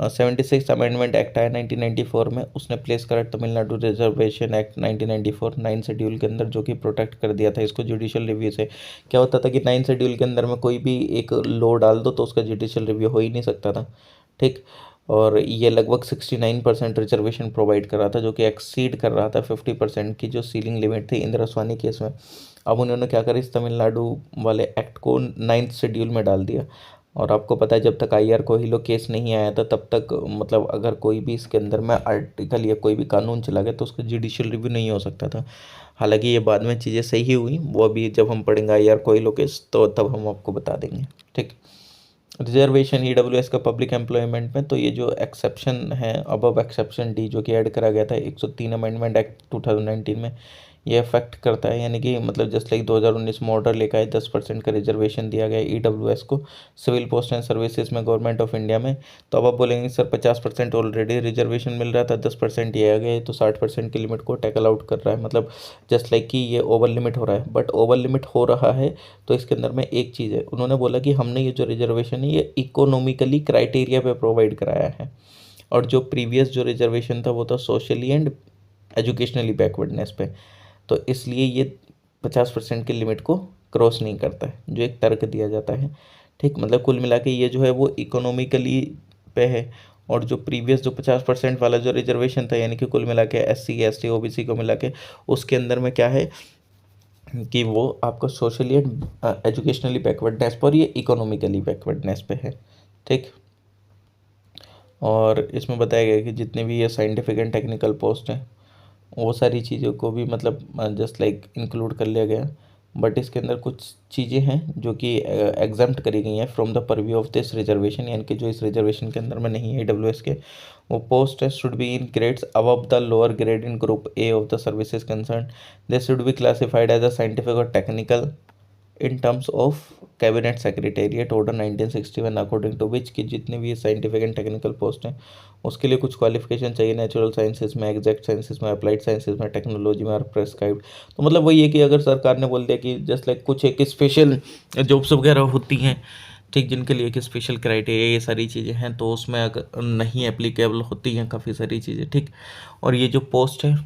76 अमेंडमेंट एक्ट आया 1994 में, उसने प्लेस करा तमिलनाडु रिजर्वेशन एक्ट 1994 9 शेड्यूल के अंदर, जो कि प्रोटेक्ट कर दिया था इसको जुडिशियल रिव्यू से। क्या होता था कि 9 शेड्यूल के अंदर में कोई भी एक लॉ डाल दो तो उसका जुडिशियल रिव्यू हो ही नहीं सकता था, ठीक। और ये लगभग 69% रिजर्वेशन प्रोवाइड कर रहा था, जो कि एक्सीड कर रहा था 50% की जो सीलिंग लिमिट थी इंदिरा स्वामी केस में। अब उन्होंने क्या करा, इस तमिलनाडु वाले एक्ट को 9th शेड्यूल में डाल दिया। और आपको पता है जब तक IR कोहिलो केस नहीं आया था तब तक मतलब अगर कोई भी इसके अंदर में आर्टिकल या कोई भी कानून चला गया तो उसका जुडिशियल रिव्यू नहीं हो सकता था। हालांकि ये बाद में चीज़ें सही हुई, वो अभी जब हम पढ़ेंगे IR कोहिलो केस तो तब हम आपको बता देंगे, ठीक। रिजर्वेशन EWS का पब्लिक एम्प्लॉयमेंट में, तो ये जो एक्सेप्शन है अबव एक्सेप्शन डी जो कि ऐड करा गया था 103 अमेंडमेंट एक्ट 2019 में, ये अफेक्ट करता है, यानी कि मतलब जस्ट लाइक 2019 में ऑर्डर लेकर आए 10% का रिजर्वेशन दिया गया EWS को सिविल पोस्ट एंड सर्विसेज में गवर्नमेंट ऑफ इंडिया में। तो अब आप बोलेंगे सर 50% ऑलरेडी रिजर्वेशन मिल रहा था, 10% ये आ गया तो 60% की लिमिट को टैकल आउट कर रहा है, मतलब जस्ट लाइक कि ये ओवर लिमिट हो रहा है। बट ओवर लिमिट हो रहा है तो इसके अंदर में एक चीज़ है, उन्होंने बोला कि हमने ये जो रिजर्वेशन है ये इकोनॉमिकली क्राइटेरिया पे प्रोवाइड कराया है, और जो प्रीवियस जो रिजर्वेशन था वो था सोशली एंड एजुकेशनली बैकवर्डनेस पे, तो इसलिए ये 50% की लिमिट को क्रॉस नहीं करता है, जो एक तर्क दिया जाता है, ठीक। मतलब कुल मिला के ये जो है वो इकोनॉमिकली पे है, और जो प्रीवियस जो 50% वाला जो रिजर्वेशन था यानी कि कुल मिला के SC ST OBC को मिला के उसके अंदर में क्या है कि वो आपका सोशली एंड एजुकेशनली बैकवर्डनेस पर, ये इकोनॉमिकली बैकवर्डनेस पे है, ठीक। और इसमें बताया गया कि जितने भी ये साइंटिफिक एंड टेक्निकल पोस्ट हैं वो सारी चीज़ों को भी मतलब जस्ट लाइक इंक्लूड कर लिया गया। बट इसके अंदर कुछ चीज़ें हैं जो कि एग्जम्प्ट करी गई हैं from the purview of this reservation, यानी कि जो इस रिजर्वेशन के अंदर में नहीं है AWS के, वो पोस्ट है should be in grades above the lower grade in group A of the services concern. They should be classified as a scientific और technical in terms of cabinet secretariat order 1961, according to which कि जितने भी scientific and technical post हैं उसके लिए कुछ qualification चाहिए, natural sciences में, एग्जैक्ट साइंसेज में, अप्लाइड साइंसेज में, टेक्नोलॉजी में, और प्रेस्क्राइब्ड। तो मतलब वही है कि अगर सरकार ने बोल दिया कि जस्ट लाइक कुछ एक स्पेशल जॉब्स वगैरह होती हैं, ठीक, जिनके लिए एक स्पेशल क्राइटेरिया ये सारी चीज़ें हैं, तो उसमें अगर नहीं एप्लीकेबल होती हैं काफ़ी सारी चीज़ें, ठीक। और ये जो पोस्ट है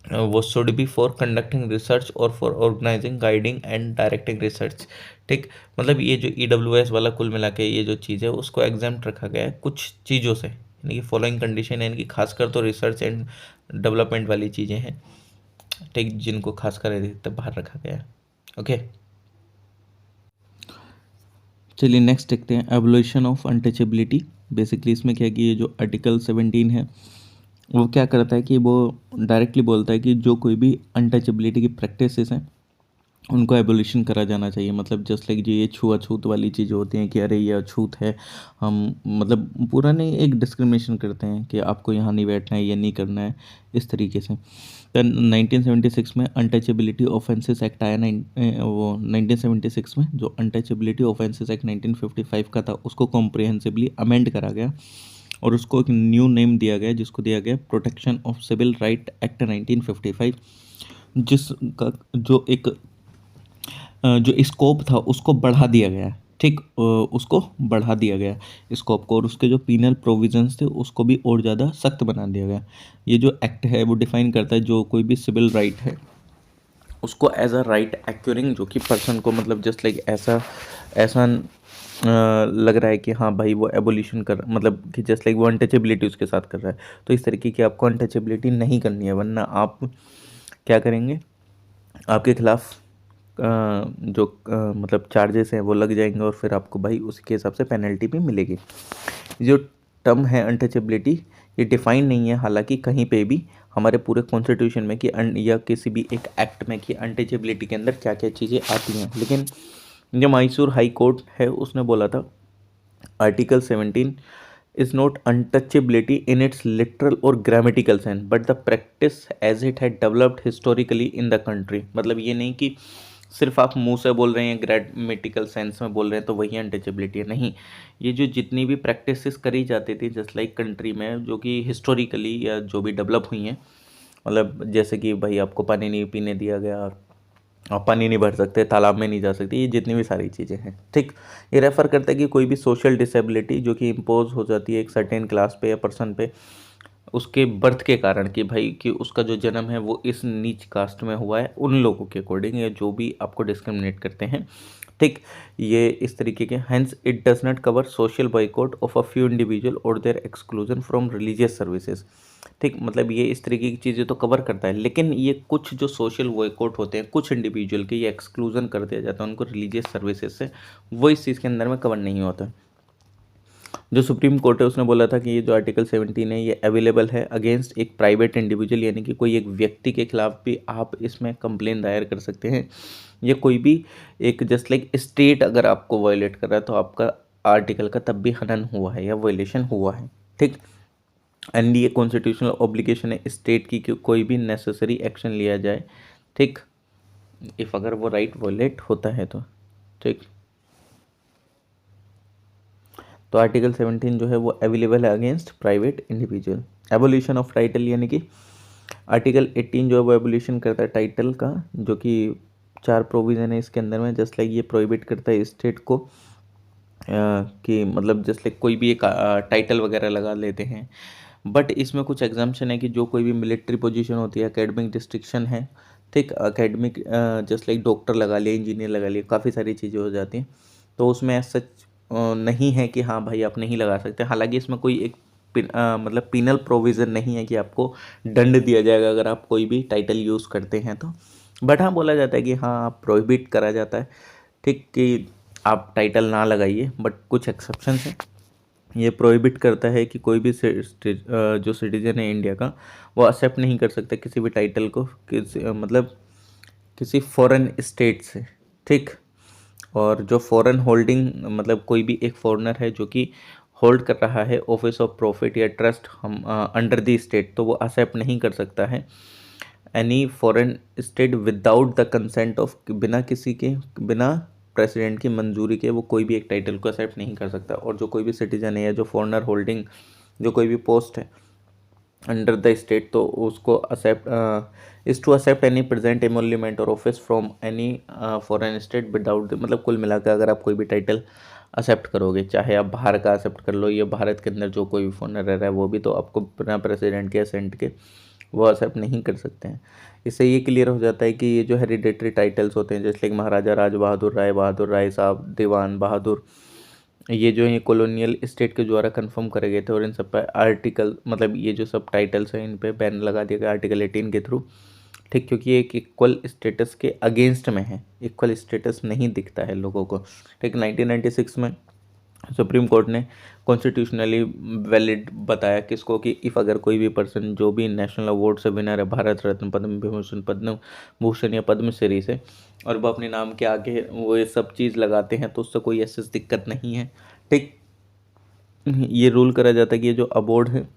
वो should be for conducting research और for organising, guiding and directing research, ठीक। मतलब ये जो EWS वाला कुल मिला के ये जो चीज़ है उसको एग्जाम्प्ट रखा गया है कुछ चीज़ों से, यानी कि फॉलोइंग कंडीशन, यानी कि खासकर तो रिसर्च एंड डेवलपमेंट वाली चीज़ें हैं, ठीक, जिनको खासकर अधिकतर बाहर रखा गया है। ओके, चलिए नेक्स्ट देखते हैं एवोल्यूशन ऑफ अनटचेबिलिटी। बेसिकली इसमें क्या है कि ये जो आर्टिकल 17 है वो क्या करता है कि वो डायरेक्टली बोलता है कि जो कोई भी अनटचेबिलिटी की प्रैक्टिसेस हैं उनको एबोलिशन करा जाना चाहिए। मतलब जस्ट लाइक जो ये छुआछूत वाली चीज़ें होती हैं कि अरे ये अछूत है, हम मतलब पूरा नहीं एक डिस्क्रिमिनेशन करते हैं कि आपको यहाँ नहीं बैठना है, ये नहीं करना है, इस तरीके से। तो 1976 में अनटचेबिलिटी ऑफेंसेस एक्ट आया, वो 1976 में जो अनटचेबिलिटी ऑफेंसेस एक्ट 1955 का था उसको कॉम्प्रिहेंसिवली अमेंड करा गया और उसको एक न्यू नेम दिया गया जिसको दिया गया protection of civil right act 1955, जिसका जो एक जो स्कोप था उसको बढ़ा दिया गया, ठीक, उसको बढ़ा दिया गया स्कोप को, और उसके जो पीनल प्रोविजंस थे उसको भी और ज़्यादा सख्त बना दिया गया। ये जो एक्ट है वो डिफाइन करता है जो कोई भी सिविल राइट है उसको एज अ राइट एक्यूरिंग, जो कि पर्सन को मतलब जस्ट लाइक ऐसा ऐसा लग रहा है कि हाँ भाई वो एबोलिशन कर, मतलब कि जस्ट लाइक वो अनटचेबिलिटी उसके साथ कर रहा है, तो इस तरीके की आपको अनटचेबिलिटी नहीं करनी है, वरना आप क्या करेंगे, आपके खिलाफ जो मतलब चार्जेस हैं वो लग जाएंगे और फिर आपको भाई उसके हिसाब से पेनल्टी भी मिलेगी। जो टर्म है अनटचेबिलिटी ये डिफाइन नहीं है हालांकि कहीं पे भी हमारे पूरे कॉन्स्टिट्यूशन में कि या किसी भी एक एक्ट में कि अनटचेबिलिटी के अंदर क्या क्या चीज़ें आती हैं, लेकिन जो मैसूर हाई कोर्ट है उसने बोला था article 17 is not untouchability in its literal or grammatical sense but the practice as it had developed historically in the country। मतलब ये नहीं कि सिर्फ आप मुंह से बोल रहे हैं ग्रामेटिकल सेंस में बोल रहे हैं तो वही अनटचेबिलिटी है, नहीं, ये जो जितनी भी प्रैक्टिसेस करी जाती थी जस्ट लाइक कंट्री में जो कि हिस्टोरिकली या जो भी डेवलप हुई हैं, मतलब जैसे कि भाई आपको पानी नहीं पीने दिया गया, आप पानी नहीं भर सकते, तालाब में नहीं जा सकते, ये जितनी भी सारी चीज़ें हैं, ठीक। ये रेफ़र करता है कि कोई भी सोशल डिसेबिलिटी जो कि इम्पोज हो जाती है एक सर्टेन क्लास पे या पर्सन पे उसके बर्थ के कारण, कि भाई कि उसका जो जन्म है वो इस नीच कास्ट में हुआ है, उन लोगों के अकॉर्डिंग या जो भी आपको डिस्क्रिमिनेट करते हैं, ठीक। ये इस तरीके के hence it does not cover social boycott of a few individual or their exclusion from religious services, ठीक। मतलब ये इस तरीके की चीज़ें तो कवर करता है, लेकिन ये कुछ जो सोशल बॉयकॉट होते हैं कुछ इंडिविजुअल के ये एक्सक्लूजन कर दिया जाता है उनको रिलीजियस सर्विसेज से, वो इस चीज़ के अंदर में कवर नहीं होता। जो सुप्रीम कोर्ट है उसने बोला था कि ये जो आर्टिकल 17 है ये अवेलेबल है अगेंस्ट एक प्राइवेट इंडिविजुअल, यानी कि कोई एक व्यक्ति के खिलाफ भी आप इसमें कंप्लेन दायर कर सकते हैं, या कोई भी एक जस्ट लाइक स्टेट अगर आपको वायलेट कर रहा है तो आपका आर्टिकल का तब भी हनन हुआ है या वायलेशन हुआ है, ठीक। एंड ये कॉन्स्टिट्यूशनल ऑब्लिगेशन है स्टेट की कि कोई भी नेसेसरी एक्शन लिया जाए, ठीक, इफ़ अगर वो राइट वायलेट होता है तो, ठीक। तो आर्टिकल 17 जो है वो अवेलेबल है against private individual. Evolution of title, यानी कि आर्टिकल 18 जो है वो एवोल्यूशन करता है टाइटल का, जो कि 4 प्रोविज़न है इसके अंदर में, जस्ट लाइक ये प्रोहिबिट करता है स्टेट को कि मतलब जस्ट लाइक कोई भी एक टाइटल वगैरह लगा लेते हैं, बट इसमें कुछ एग्जाम्पशन है कि जो कोई भी मिलिट्री पोजीशन होती है, एकेडमिक डिस्ट्रिक्शन है, ठीक, एकेडमिक जस्ट लाइक डॉक्टर लगा लिया, इंजीनियर लगा लिया, काफ़ी सारी चीज़ें हो जाती हैं, तो उसमें सच नहीं है कि हाँ भाई आप नहीं लगा सकते। हालांकि इसमें कोई एक मतलब पीनल प्रोविज़न नहीं है कि आपको दंड दिया जाएगा अगर आप कोई भी टाइटल यूज़ करते हैं तो, बट हाँ बोला जाता है कि हाँ आप प्रोहिबिट करा जाता है, ठीक, कि आप टाइटल ना लगाइए, बट कुछ एक्सेप्शन हैं। ये प्रोहिबिट करता है कि कोई भी जो सिटीजन है इंडिया का वो एक्सेप्ट नहीं कर सकता किसी भी टाइटल को, किसी मतलब किसी फॉरेन स्टेट से, ठीक। और जो फॉरेन होल्डिंग मतलब कोई भी एक फॉरेनर है जो कि होल्ड कर रहा है ऑफिस ऑफ प्रॉफिट या ट्रस्ट हम अंडर द स्टेट, तो वो एक्सेप्ट नहीं कर सकता है any foreign state without the consent of, बिना प्रेसिडेंट की मंजूरी के वो कोई भी एक टाइटल को एक्सेप्ट नहीं कर सकता। और जो कोई भी सिटीजन है या जो फॉरेनर होल्डिंग जो कोई भी पोस्ट है अंडर द स्टेट, तो उसको accept is to accept any present emolument or office from any foreign state without, मतलब कुल मिलाकर अगर आप कोई भी टाइटल एक्सेप्ट करोगे, चाहे आप बाहर का एक्सेप्ट कर लो या भारत के अंदर जो कोई भी फॉरेनर रह रहा है वो भी, तो आपको बिना प्रेसिडेंट के असेंट के वो एक्सेप्ट नहीं कर सकते हैं। इससे ये क्लियर हो जाता है कि ये जो हेरिडेटरी टाइटल्स होते हैं जैसे कि महाराजा राज बहादुर राय साहब, दीवान बहादुर, ये जो है कॉलोनियल स्टेट के द्वारा कंफर्म करे गए थे। और इन सब पर आर्टिकल मतलब ये जो सब टाइटल्स हैं इन पे बैन लगा दिया गया आर्टिकल 18 के थ्रू, ठीक। क्योंकि ये एक इक्वल स्टेटस के अगेंस्ट में है, इक्वल स्टेटस नहीं दिखता है लोगों को, ठीक। 1996 में सुप्रीम कोर्ट ने कॉन्स्टिट्यूशनली वैलिड बताया किसको, कि इफ़ अगर कोई भी पर्सन जो भी नेशनल अवार्ड से विनर है, भारत रत्न, पद्म विभूषण, पद्म भूषण या पद्मश्री से, और वो अपने नाम के आगे वो ये सब चीज़ लगाते हैं, तो उससे कोई ऐसी दिक्कत नहीं है, ठीक। ये रूल करा जाता है कि ये जो अवार्ड है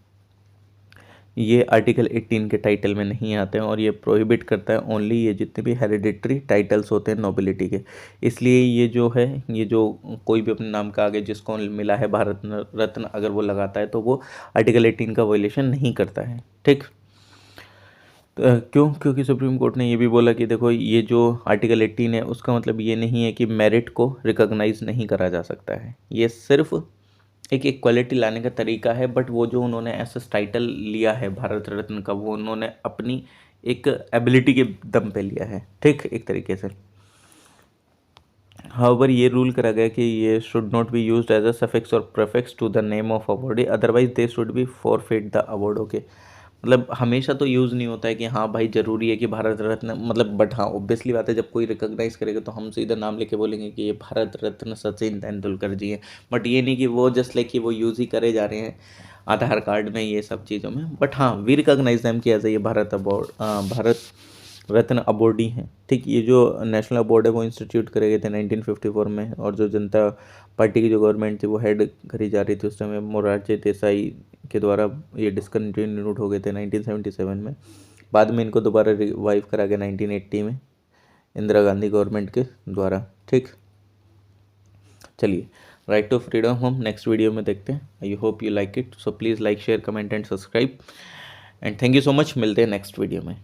ये आर्टिकल 18 के टाइटल में नहीं आते हैं, और ये प्रोहिबिट करता है ओनली ये जितने भी हेरिडिटरी टाइटल्स होते हैं नोबिलिटी के। इसलिए ये जो है, ये जो कोई भी अपने नाम का आगे जिसको मिला है भारत रत्न अगर वो लगाता है तो वो आर्टिकल 18 का वायलेशन नहीं करता है, ठीक। क्यों? क्योंकि सुप्रीम कोर्ट ने ये भी बोला कि देखो ये जो आर्टिकल 18 है उसका मतलब ये नहीं है कि मेरिट को रिकॉग्नाइज नहीं करा जा सकता है, ये सिर्फ एक इक्वालिटी लाने का तरीका है। बट वो जो उन्होंने ऐसा टाइटल लिया है भारत रत्न का, वो उन्होंने अपनी एक एबिलिटी के दम पे लिया है, ठीक, एक तरीके से। हाउएवर ये रूल करा गया कि ये should not be used as a suffix or prefix to the name of awardee, otherwise they should be forfeit the award, okay. मतलब हमेशा तो यूज़ नहीं होता है कि हाँ भाई ज़रूरी है कि भारत रत्न, मतलब बट हाँ ऑब्वियसली बात है जब कोई रिकॉग्नाइज करेगा तो हम सीधा नाम लेके बोलेंगे कि ये भारत रत्न सचिन तेंदुलकर जी हैं। बट ये नहीं कि वो जस्ट लाइक कि वो यूज़ ही करे जा रहे हैं आधार कार्ड में, ये सब चीज़ों में। बट हाँ वी रिकॉग्नाइज दैम कि एज ये भारत अवार्ड, भारत रत्न अवार्डी हैं, ठीक। ये जो नेशनल अवार्ड है वो इंस्टीट्यूट करे गए थे 1954 में, और जो जनता पार्टी की जो गवर्नमेंट थी वो हेड करी जा रही थी उस समय मोरारजी देसाई के द्वारा, ये डिसकंटिन्यूड हो गए थे 1977 में। बाद में इनको दोबारा रिवाइव करा गया 1980 में इंदिरा गांधी गवर्नमेंट के द्वारा, ठीक। चलिए, राइट टू फ्रीडम हम नेक्स्ट वीडियो में देखते हैं। I hope you like it, so please like share comment and subscribe, and thank you so much. मिलते हैं नेक्स्ट वीडियो में।